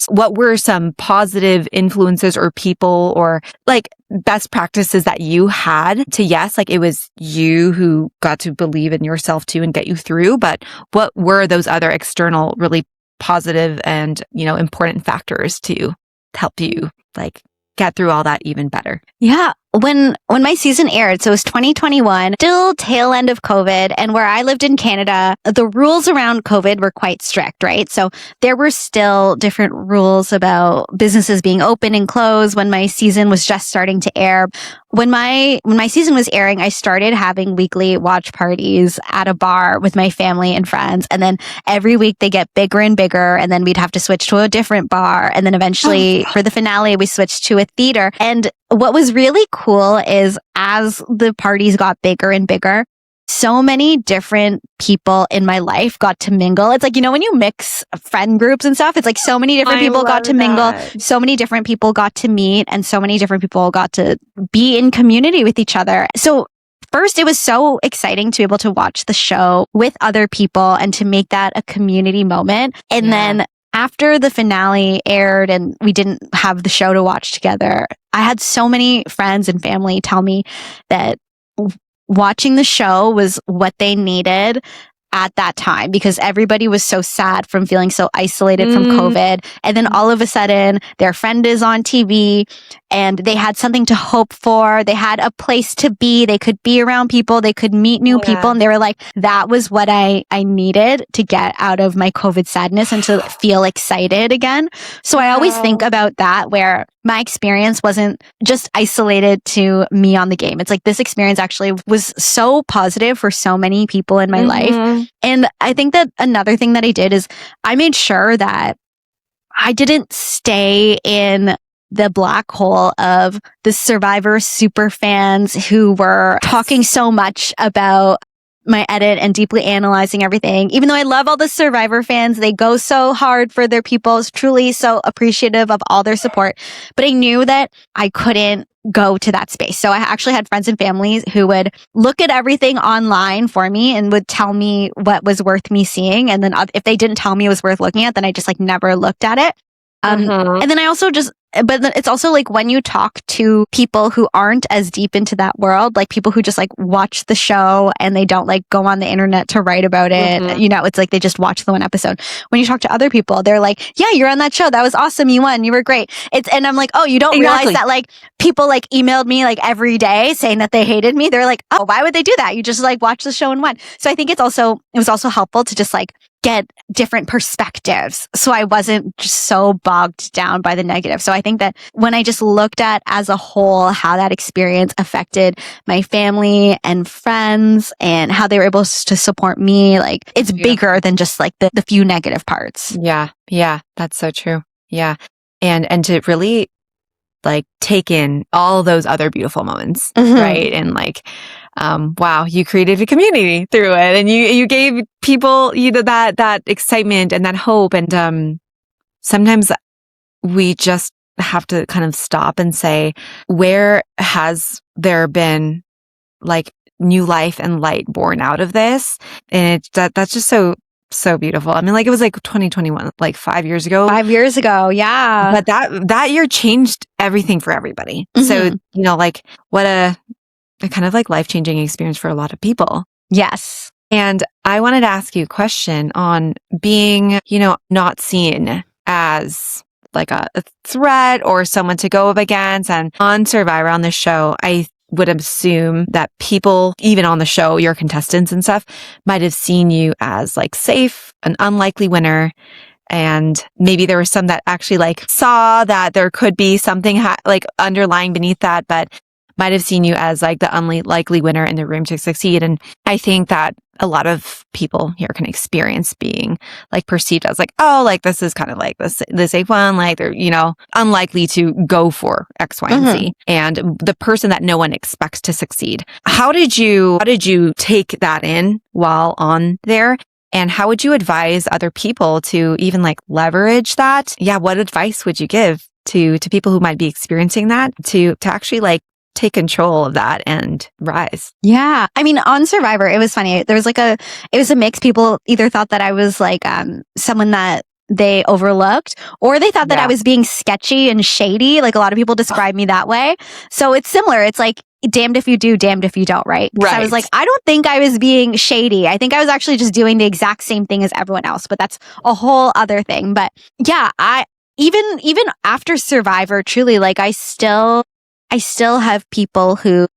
what were some positive influences or people or like best practices that you had to, yes, like it was you who got to believe in yourself too and get you through, but what were those other external, really positive and, important factors to help you like get through all that even better? Yeah. When my season aired, so it was 2021, still tail end of COVID, and where I lived in Canada, the rules around COVID were quite strict, right? So there were still different rules about businesses being open and closed when my season was just starting to air. When my season was airing, I started having weekly watch parties at a bar with my family and friends, and then every week they get bigger and bigger, and then we'd have to switch to a different bar, and then eventually for the finale we switched to a theater. And what was really cool is as the parties got bigger and bigger, so many different people in my life got to mingle. It's like, when you mix friend groups and stuff, it's like so many different people got to mingle, so many different people got to meet, and so many different people got to be in community with each other. So first, it was so exciting to be able to watch the show with other people and to make that a community moment. And then after the finale aired and we didn't have the show to watch together, I had so many friends and family tell me that watching the show was what they needed at that time because everybody was so sad from feeling so isolated from COVID. And then all of a sudden, their friend is on TV and they had something to hope for. They had a place to be. They could be around people. They could meet new people. And they were like, that was what I needed to get out of my COVID sadness and to feel excited again. So I always think about that where my experience wasn't just isolated to me on the game. It's like this experience actually was so positive for so many people in my life. And I think that another thing that I did is I made sure that I didn't stay in the black hole of the Survivor super fans who were talking so much about my edit and deeply analyzing everything. Even though I love all the Survivor fans, they go so hard for their people. I was truly so appreciative of all their support. But I knew that I couldn't go to that space. So I actually had friends and families who would look at everything online for me and would tell me what was worth me seeing. And then if they didn't tell me it was worth looking at, then I just like never looked at it. And then I also but then it's also like when you talk to people who aren't as deep into that world, like people who just like watch the show and they don't like go on the internet to write about it. It's like they just watch the one episode. When you talk to other people, they're like, yeah, you're on that show. That was awesome. You won. You were great. And I'm like, oh, you don't realize that like people like emailed me like every day saying that they hated me. They're like, oh, why would they do that? You just like watch the show and won. So I think it was also helpful to just like get different perspectives. So I wasn't just so bogged down by the negative. So I think that when I just looked at as a whole how that experience affected my family and friends and how they were able to support me, like it's bigger than just like the few negative parts. Yeah. That's so true. Yeah. And to really like take in all those other beautiful moments, right? And like, wow, you created a community through it, and you gave people that excitement and that hope. And sometimes we just have to kind of stop and say, where has there been like new life and light born out of this? And that's just so beautiful. I mean, like it was like 2021, like 5 years ago. 5 years ago, yeah. But that year changed everything for everybody. So like what a kind of like life-changing experience for a lot of people. Yes. And I wanted to ask you a question on being, not seen as like a threat or someone to go up against. And on Survivor, on the show, I would assume that people, even on the show, your contestants and stuff, might have seen you as like safe, an unlikely winner. And maybe there were some that actually like saw that there could be something like underlying beneath that, but might have seen you as like the unlikely winner in the room to succeed. And I think that a lot of people here can experience being like perceived as like, oh, like this is kind of like the safe one, like they're, unlikely to go for X, Y, and Z. And the person that no one expects to succeed. How did you take that in while on there? And how would you advise other people to even like leverage that? Yeah, what advice would you give to people who might be experiencing that to actually like take control of that and rise? Yeah. I mean, on Survivor, it was funny. There was it was a mix. People either thought that I was like someone that they overlooked, or they thought that I was being sketchy and shady. Like a lot of people describe me that way. So it's similar. It's like, damned if you do, damned if you don't, right? Right. I was like, I don't think I was being shady. I think I was actually just doing the exact same thing as everyone else, but that's a whole other thing. But yeah, even after Survivor, truly, like I still have people who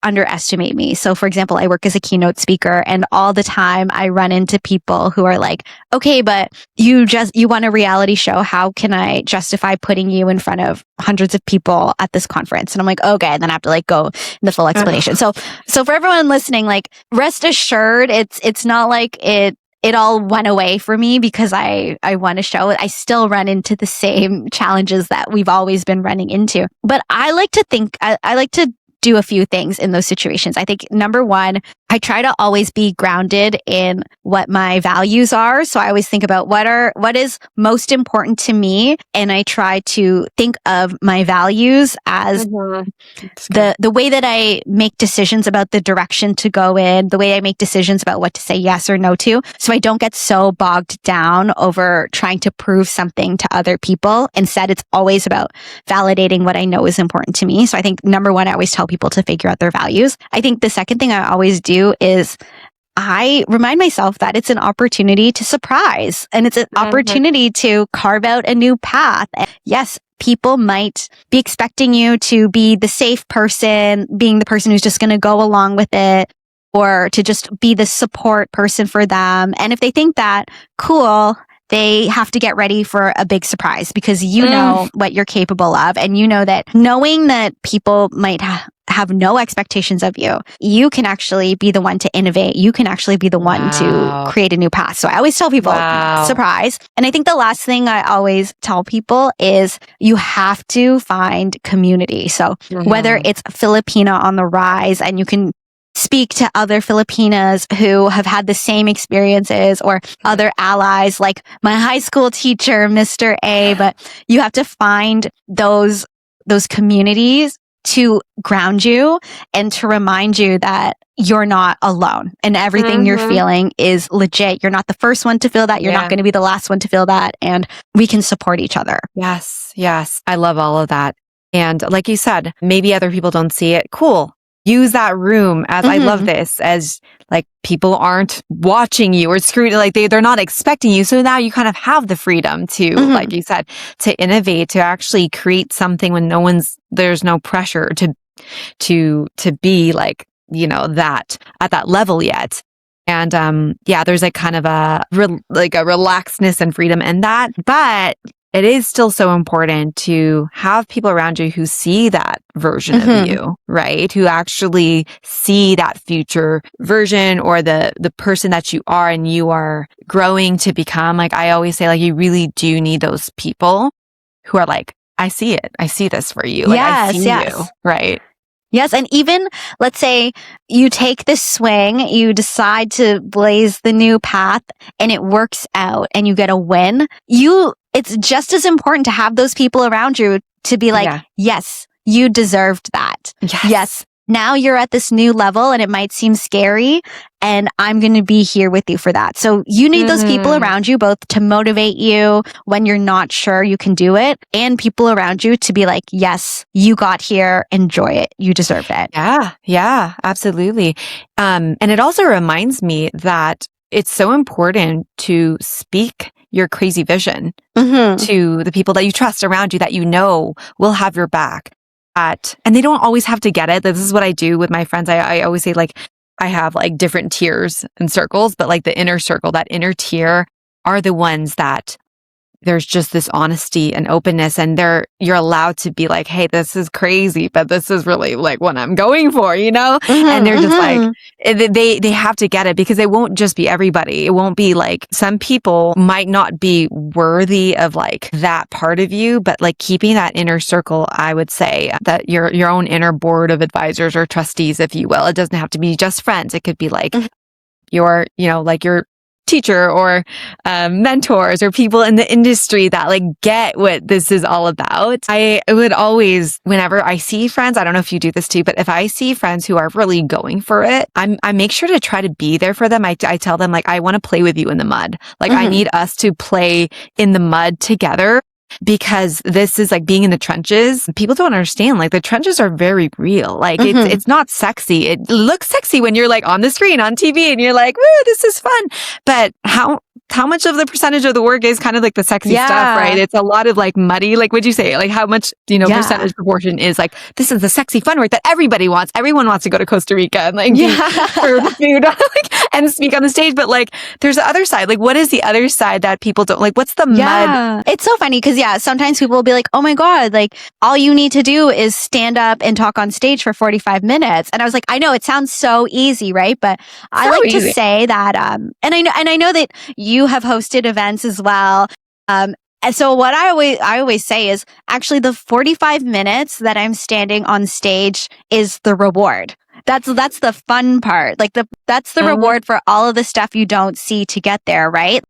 underestimate me. So for example, I work as a keynote speaker, and all the time I run into people who are like, okay, but you want a reality show. How can I justify putting you in front of hundreds of people at this conference? And I'm like, okay. And then I have to like go in the full explanation. So for everyone listening, like rest assured, it's not like it all went away for me because I won a show. I still run into the same challenges that we've always been running into. But I like to think, I like to do a few things in those situations. I think number one, I try to always be grounded in what my values are. So I always think about what is most important to me. And I try to think of my values as the way that I make decisions about the direction to go in, the way I make decisions about what to say yes or no to. So I don't get so bogged down over trying to prove something to other people. Instead, it's always about validating what I know is important to me. So I think number one, I always tell people to figure out their values. I think the second thing I always do is I remind myself that it's an opportunity to surprise, and it's an opportunity to carve out a new path. And yes, people might be expecting you to be the safe person, being the person who's just going to go along with it, or to just be the support person for them. And if they think that, cool, they have to get ready for a big surprise because you know what you're capable of. And you know that knowing that people might have no expectations of you, you can actually be the one to innovate. You can actually be the one to create a new path. So I always tell people, surprise. And I think the last thing I always tell people is you have to find community. So whether it's Filipina on the rise and you can speak to other Filipinas who have had the same experiences, or other allies like my high school teacher, Mr. A, but you have to find those communities to ground you and to remind you that you're not alone and everything you're feeling is legit. You're not the first one to feel that. You're not going to be the last one to feel that. And we can support each other. Yes. I love all of that. And like you said, maybe other people don't see it. Cool. Use that room as I love this, as like people aren't watching you or screwing, like they're not expecting you. So now you kind of have the freedom to, like you said, to innovate, to actually create something when there's no pressure to be like, that at that level yet. And there's like kind of a relaxedness and freedom in that, but it is still so important to have people around you who see that version of you, right? Who actually see that future version or the person that you are and you are growing to become. Like I always say, like you really do need those people who are like, I see it. I see this for you. Like I see you, right? Yes. And even let's say you take this swing, you decide to blaze the new path and it works out and you get a win. It's just as important to have those people around you to be like, yes, you deserved that. Yes. Now you're at this new level and it might seem scary and I'm going to be here with you for that. So you need those people around you both to motivate you when you're not sure you can do it, and people around you to be like, yes, you got here. Enjoy it. You deserved it. Yeah, absolutely. And it also reminds me that it's so important to speak your crazy vision to the people that you trust around you that you know will have your back. And they don't always have to get it. This is what I do with my friends. I always say like I have like different tiers and circles, but like the inner circle, that inner tier are the ones that there's just this honesty and openness, and you're allowed to be like, hey, this is crazy, but this is really like what I'm going for, and they're just like, they have to get it, because it won't just be everybody. It won't be like, some people might not be worthy of like that part of you, but like keeping that inner circle, I would say that your own inner board of advisors or trustees, if you will. It doesn't have to be just friends. It could be like your, like your teacher or mentors or people in the industry that like get what this is all about. I would always, whenever I see friends, I don't know if you do this too, but if I see friends who are really going for it, I make sure to try to be there for them. I tell them like, I want to play with you in the mud. Like I need us to play in the mud together. Because this is like being in the trenches. People don't understand, like the trenches are very real. Like it's not sexy. It looks sexy when you're like on the screen, on TV, and you're like, woo, this is fun. But how much of the percentage of the work is kind of like the sexy stuff, right? It's a lot of like muddy, like what'd you say? Like how much, percentage proportion is like, this is the sexy fun work that everybody wants. Everyone wants to go to Costa Rica and like for food and speak on the stage. But like there's the other side. Like what is the other side that people don't like? What's the mud? It's so funny because sometimes people will be like, oh my God, like all you need to do is stand up and talk on stage for 45 minutes. And I was like, I know it sounds so easy, right? But I like to say that, and I know that you have hosted events as well. And so what I always say is actually the 45 minutes that I'm standing on stage is the reward. That's the fun part. Like that's the reward for all of the stuff you don't see to get there, right?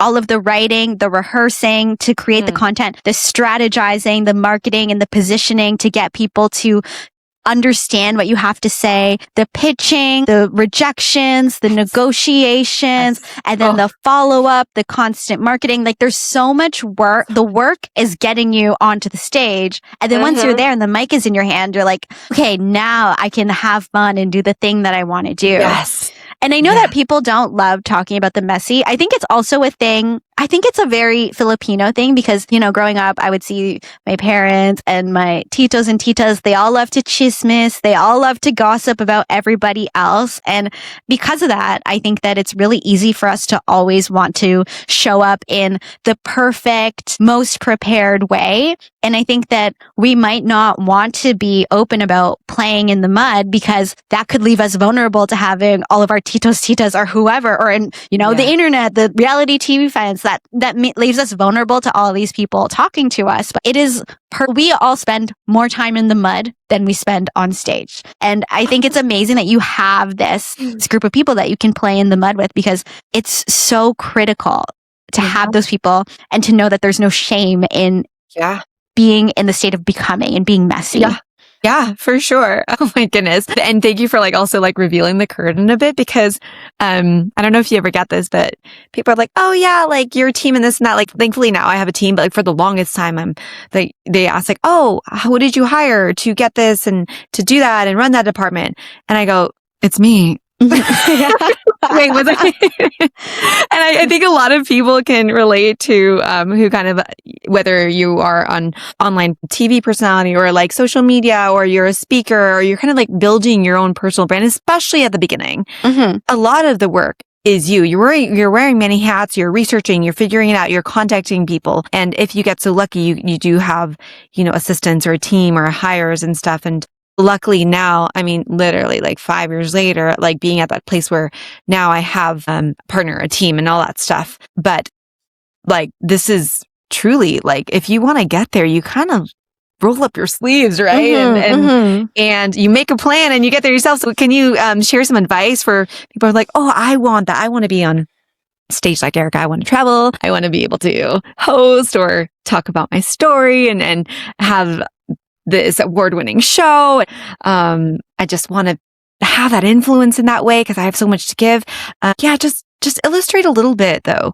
All of the writing, the rehearsing to create the content, the strategizing, the marketing and the positioning to get people to understand what you have to say, the pitching, the rejections, the negotiations, and then the follow-up, the constant marketing. Like there's so much work. The work is getting you onto the stage. And then once you're there and the mic is in your hand, you're like, okay, now I can have fun and do the thing that I want to do. Yes. And I know that people don't love talking about the messy. I think it's also a thing. I think it's a very Filipino thing because, growing up, I would see my parents and my titos and titas. They all love to chismis. They all love to gossip about everybody else. And because of that, I think that it's really easy for us to always want to show up in the perfect, most prepared way. And I think that we might not want to be open about playing in the mud because that could leave us vulnerable to having all of our titas or whoever, or the internet, the reality TV fans, that leaves us vulnerable to all of these people talking to us. But it is, we all spend more time in the mud than we spend on stage. And I think it's amazing that you have this group of people that you can play in the mud with, because it's so critical to have those people and to know that there's no shame in being in the state of becoming and being messy. Yeah, for sure. Oh my goodness. And thank you for like also like revealing the curtain a bit, because I don't know if you ever get this, but people are like, oh yeah, like your team and this and that. Like thankfully now I have a team, but like for the longest time they ask like, oh, who did you hire to get this and to do that and run that department? And I go, it's me. Wait, was I? And I think a lot of people can relate to who kind of, whether you are on online TV personality or like social media, or you're a speaker, or you're kind of like building your own personal brand, especially at the beginning. A lot of the work is you. You're wearing many hats. You're researching. You're figuring it out. You're contacting people. And if you get so lucky, you do have assistants or a team or hires and stuff. And luckily now, I mean, literally like 5 years later, like being at that place where now I have a partner, a team and all that stuff. But like, this is truly like, if you want to get there, you kind of roll up your sleeves, right? And you make a plan and you get there yourself. So can you share some advice for people who are like, oh, I want that. I want to be on stage like Erika. I want to travel. I want to be able to host or talk about my story and have this award-winning show. I just want to have that influence in that way because I have so much to give. Just illustrate a little bit though,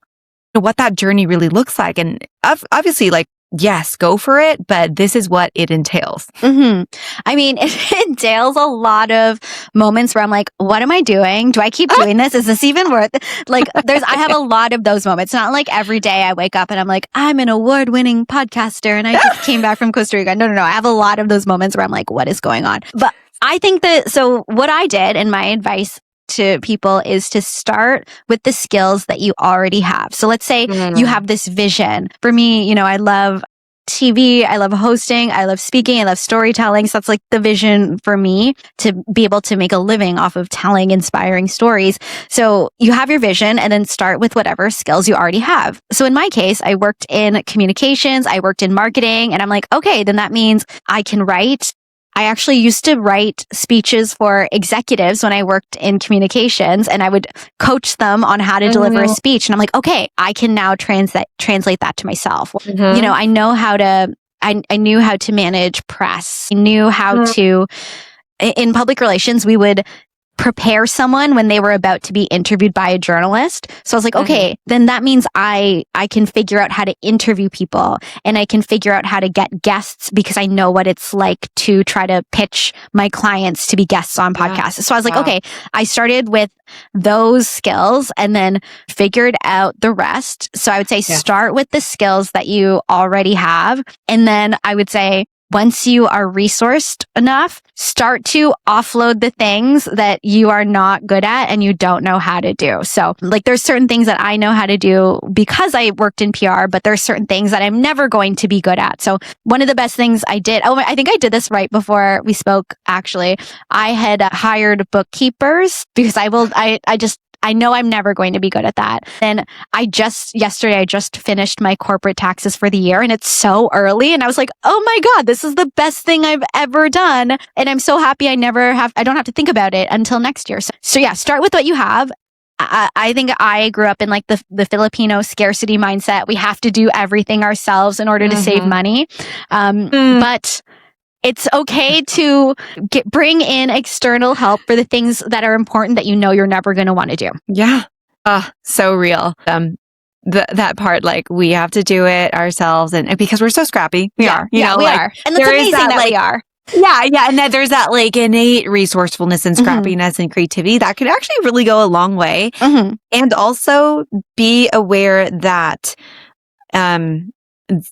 what that journey really looks like. And obviously, like, yes, go for it, but this is what it entails. I mean, it entails a lot of moments where I'm like, what am I doing? Do I keep doing this? Is this even worth it? Like, I have a lot of those moments. Not like every day I wake up and I'm like, I'm an award-winning podcaster and I just came back from Costa Rica. No. I have a lot of those moments where I'm like, what is going on? But I think so what I did, and my advice to people is to start with the skills that you already have. So let's say you have this vision. For me, I love TV, I love hosting, I love speaking, I love storytelling. So that's like the vision for me, to be able to make a living off of telling inspiring stories. So you have your vision, and then start with whatever skills you already have. So in my case, I worked in communications, I worked in marketing, and I'm like, okay, then that means I can write. I actually used to write speeches for executives when I worked in communications, and I would coach them on how to deliver a speech. And I'm like, okay, I can now translate that to myself. I know how to, I knew how to manage press. I knew how to, in public relations, we would prepare someone when they were about to be interviewed by a journalist. So I was like, okay, then that means I can figure out how to interview people, and I can figure out how to get guests, because I know what it's like to try to pitch my clients to be guests on podcasts. So I was like, okay, I started with those skills and then figured out the rest. So I would say start with the skills that you already have. And then I would say, once you are resourced enough, start to offload the things that you are not good at and you don't know how to do. So like, there's certain things that I know how to do because I worked in PR, but there's certain things that I'm never going to be good at. So one of the best things I did, I think I did this right before we spoke, actually. I had hired bookkeepers because I know I'm never going to be good at that. And yesterday, I just finished my corporate taxes for the year, and it's so early. And I was like, oh my God, this is the best thing I've ever done. And I'm so happy I don't have to think about it until next year. So yeah, start with what you have. I think I grew up in like the Filipino scarcity mindset. We have to do everything ourselves in order to save money. But it's okay to bring in external help for the things that are important that you're never going to want to do. Yeah. So real. That part, like, we have to do it ourselves, and because we're so scrappy. We are. We are. And that's amazing that we are. Yeah. And then there's that like innate resourcefulness and scrappiness and creativity that could actually really go a long way. And also be aware that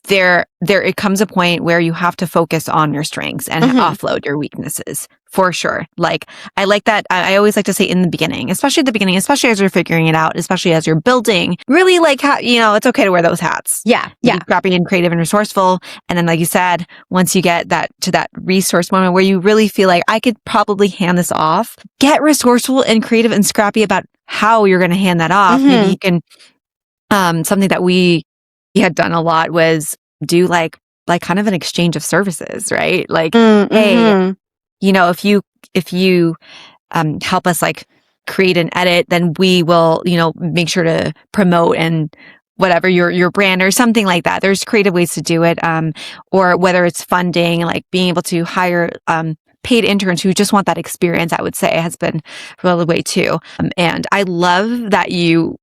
there it comes a point where you have to focus on your strengths and offload your weaknesses, for sure. Like, I like that. I always like to say in the beginning, especially as you're figuring it out, especially as you're building, really, like, it's okay to wear those hats. Yeah. Be scrappy and creative and resourceful. And then, like you said, once you get that resource moment where you really feel like I could probably hand this off, get resourceful and creative and scrappy about how you're going to hand that off. Maybe you can, something that we had done a lot was do like kind of an exchange of services, right? Like, hey, if you help us like create an edit, then we will, make sure to promote and whatever your brand or something like that. There's creative ways to do it. Or whether it's funding, like being able to hire paid interns who just want that experience, I would say has been really the way too. And I love that you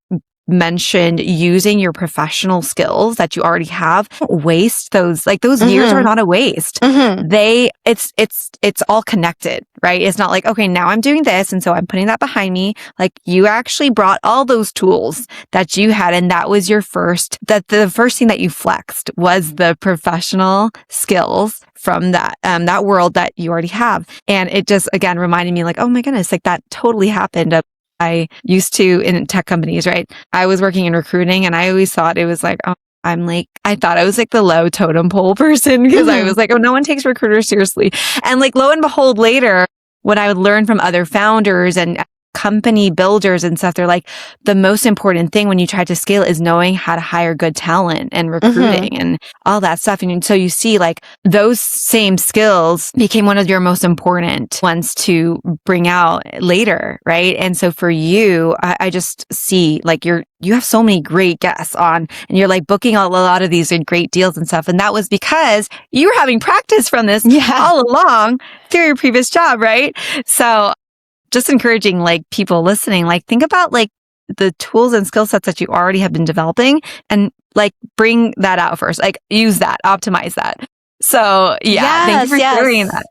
mentioned using your professional skills that you already have. Don't waste those, like, those years are not a waste. It's all connected, right? It's not like, okay, now I'm doing this, and so I'm putting that behind me. Like, you actually brought all those tools that you had, and that was the first thing that you flexed was the professional skills from that world that you already have. And it just, again, reminded me, like, oh my goodness, like, that totally happened. I used to, in tech companies, right? I was working in recruiting, and I always thought it was like, I thought I was like the low totem pole person, because I was like, oh, no one takes recruiters seriously. And like, lo and behold, later, when I would learn from other founders and company builders and stuff, they're like, the most important thing when you try to scale is knowing how to hire good talent and recruiting and all that stuff. And so you see, like, those same skills became one of your most important ones to bring out later, right? And so for you, I just see, like, you have so many great guests on, and you're like booking a lot of these great deals and stuff. And that was because you were having practice from this all along through your previous job, right? So just encouraging, like, people listening, like, think about like the tools and skill sets that you already have been developing, and like bring that out first, like use that, optimize that. So thank you for sharing that.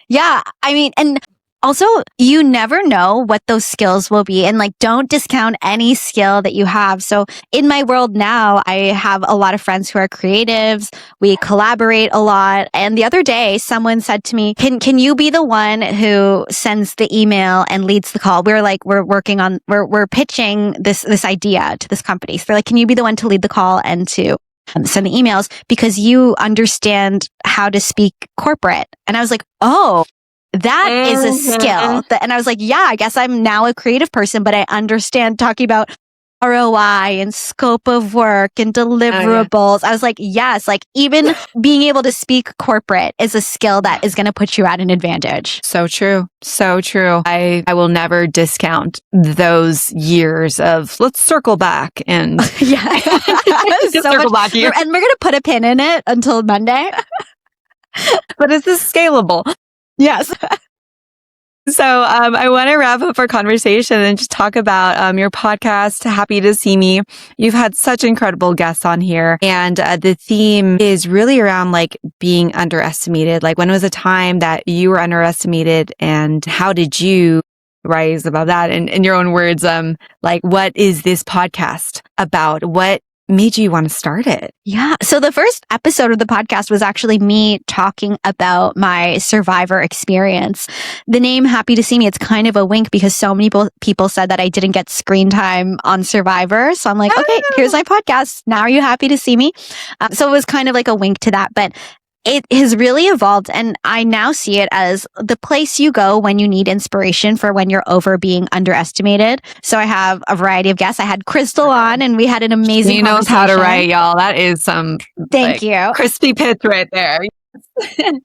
Yeah. I mean, and Also, you never know what those skills will be, and like, don't discount any skill that you have. So in my world now, I have a lot of friends who are creatives. We collaborate a lot. And the other day, someone said to me, can you be the one who sends the email and leads the call? We're pitching this idea to this company. So they're like, can you be the one to lead the call and to send the emails because you understand how to speak corporate? And I was like, oh, that is a skill. And I was like, yeah, I guess I'm now a creative person, but I understand talking about ROI and scope of work and deliverables. I was like, yes, like even being able to speak corporate is a skill that is going to put you at an advantage. So true. So true. I will never discount those years of let's circle back and circle back here. And we're going to put a pin in it until Monday. But is this scalable? Yes. So I want to wrap up our conversation and just talk about your podcast, Happy to See Me. You've had such incredible guests on here. And the theme is really around like being underestimated. Like when was a time that you were underestimated and how did you rise above that? And in your own words, like what is this podcast about? What made you want to start it? Yeah. So the first episode of the podcast was actually me talking about my Survivor experience. The name Happy to See Me, it's kind of a wink because so many people said that I didn't get screen time on Survivor. So I'm like, okay, here's my podcast. Now are you happy to see me? So it was kind of like a wink to that, but it has really evolved, and I now see it as the place you go when you need inspiration for when you're over being underestimated. So I have a variety of guests. I had Crystal on, and we had an amazing She knows how to write, y'all. That is some Thank you. crispy pitch right there.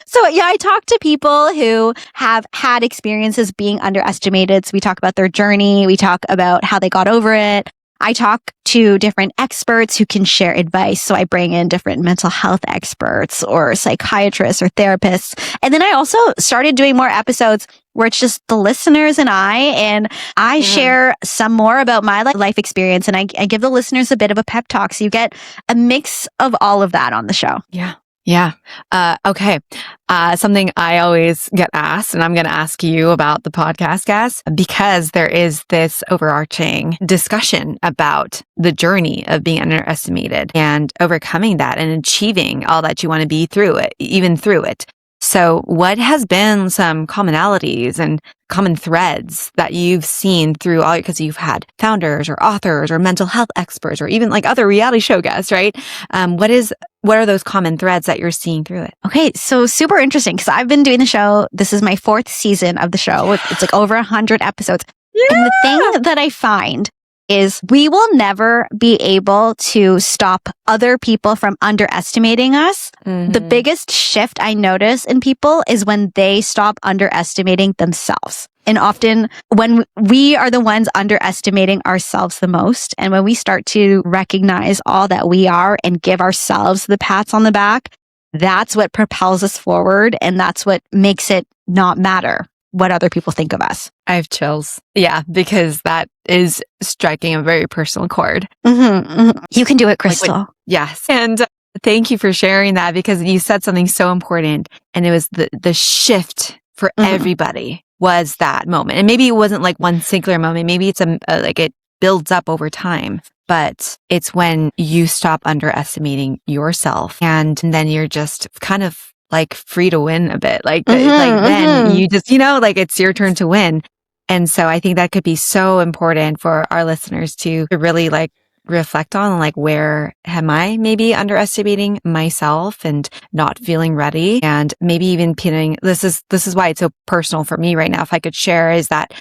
So yeah, I talk to people who have had experiences being underestimated. So we talk about their journey. We talk about how they got over it. I talk to different experts who can share advice. So I bring in different mental health experts or psychiatrists or therapists. And then I also started doing more episodes where it's just the listeners and I share some more about my life experience, and I give the listeners a bit of a pep talk. So you get a mix of all of that on the show. Yeah. Yeah. Okay. Something I always get asked, and I'm going to ask you about the podcast, guys, because there is this overarching discussion about the journey of being underestimated and overcoming that and achieving all that you want to be through it, even through it. So what has been some commonalities and common threads that you've seen through all, because you've had founders or authors or mental health experts or even like other reality show guests, right? What are those common threads that you're seeing through it? Okay. So super interesting because I've been doing the show. This is my 4th season of the show. It's like over 100 episodes. Yeah. And the thing that I find is we will never be able to stop other people from underestimating us. Mm-hmm. The biggest shift I notice in people is when they stop underestimating themselves. And often when we are the ones underestimating ourselves the most, and when we start to recognize all that we are and give ourselves the pats on the back, that's what propels us forward. And that's what makes it not matter what other people think of us. I have chills. Yeah, because that is striking a very personal chord. Mm-hmm, mm-hmm. You can do it, Crystal. Yes. And thank you for sharing that because you said something so important. And it was the shift for everybody was that moment. And maybe it wasn't like one singular moment. Maybe it's like it builds up over time. But it's when you stop underestimating yourself and then you're just kind of like free to win a bit. Then you just, like it's your turn to win. And so I think that could be so important for our listeners to really like reflect on like, where am I maybe underestimating myself and not feeling ready? And maybe even pinning, this is why it's so personal for me right now. If I could share is that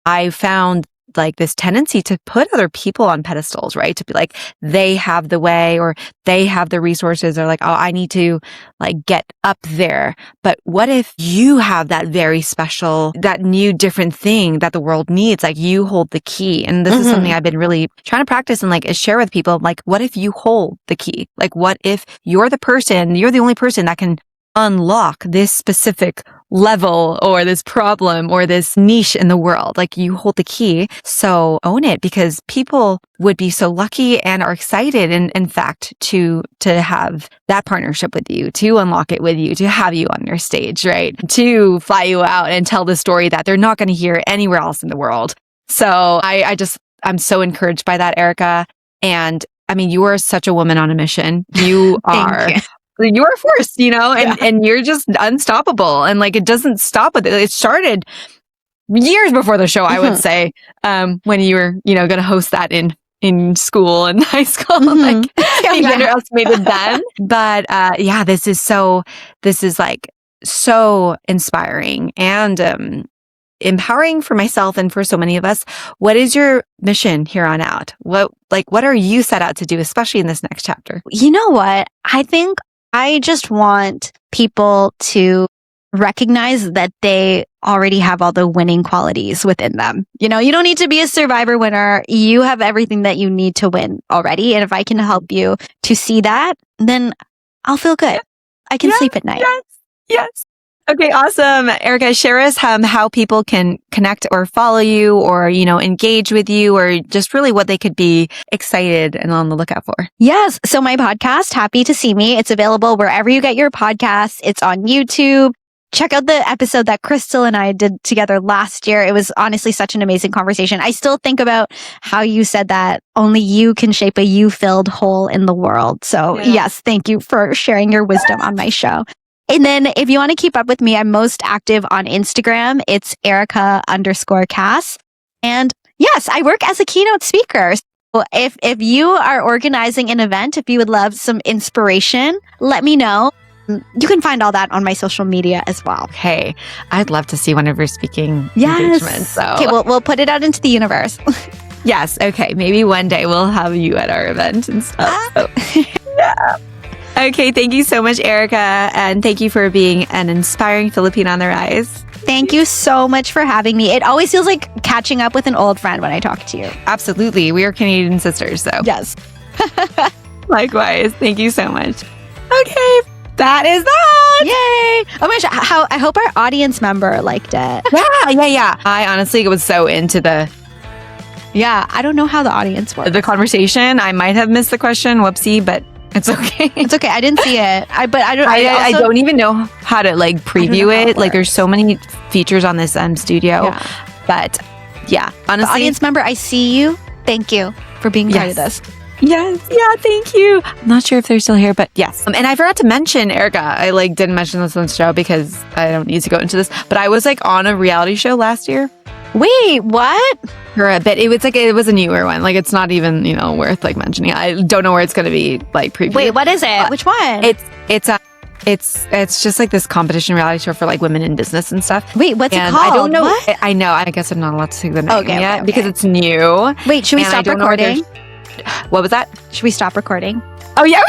I found like this tendency to put other people on pedestals, right? To be like, they have the way or they have the resources or like, oh, I need to like get up there. But what if you have that very special, that new different thing that the world needs? Like you hold the key. And this is something I've been really trying to practice and like share with people. Like, what if you hold the key? Like, what if you're the only person that can unlock this specific level or this problem or this niche in the world. Like you hold the key. So own it, because people would be so lucky and are excited, and in fact, to have that partnership with you, to unlock it with you, to have you on their stage, right? To fly you out and tell the story that they're not going to hear anywhere else in the world. So I'm so encouraged by that, Erika. And I mean, you are such a woman on a mission. You are. You're a force, and you're just unstoppable. And like, it doesn't stop with it. It started years before the show, I would say, when you were, going to host that in school and high school, like being underestimated then. But, this is like so inspiring and, empowering for myself and for so many of us. What is your mission here on out? What are you set out to do, especially in this next chapter? You know what? I think I just want people to recognize that they already have all the winning qualities within them. You don't need to be a survivor winner. You have everything that you need to win already. And if I can help you to see that, then I'll feel good. I can sleep at night. Yes. Okay, awesome. Erika, share us how people can connect or follow you or, engage with you, or just really what they could be excited and on the lookout for. Yes. So my podcast, Happy to See Me, it's available wherever you get your podcasts. It's on YouTube. Check out the episode that Crystal and I did together last year. It was honestly such an amazing conversation. I still think about how you said that only you can shape a you-filled hole in the world. So yes, thank you for sharing your wisdom on my show. And then if you want to keep up with me, I'm most active on Instagram. It's Erika_Cas. And yes, I work as a keynote speaker. So if you are organizing an event, if you would love some inspiration, let me know. You can find all that on my social media as well. Okay. I'd love to see one of your speaking engagements. So. Okay, we'll put it out into the universe. Yes. Okay. Maybe one day we'll have you at our event and stuff. So. Yeah. Okay, thank you so much, Erika, and thank you for being an inspiring Filipina on the rise. Thank you so much for having me. It always feels like catching up with an old friend when I talk to you. Absolutely. We are Canadian sisters, so. Yes. Likewise. Thank you so much. Okay, that is that. Yay. Oh my gosh, I hope our audience member liked it. Yeah. I honestly was so into I don't know how the audience works. the conversation. I might have missed the question. Whoopsie, but it's okay. It's okay. I didn't see it. I don't even know how to preview it. Like there's so many features on this studio. Yeah. But honestly. The audience member, I see you. Thank you for being part of this. Yes. Yeah. Thank you. I'm not sure if they're still here, but yes. And I forgot to mention, Erika, I didn't mention this on the show because I don't need to go into this, but I was on a reality show last year. Wait, what? For a bit. It was a newer one. It's not even, worth mentioning. I don't know where it's going to be previewed. Wait, what is it? Which one? It's just this competition reality show for women in business and stuff. Wait, what's it called? I don't know. What? I know. I guess I'm not allowed to say the name yet okay. because it's new. Wait, should we stop recording? What was that? Should we stop recording? Oh yeah.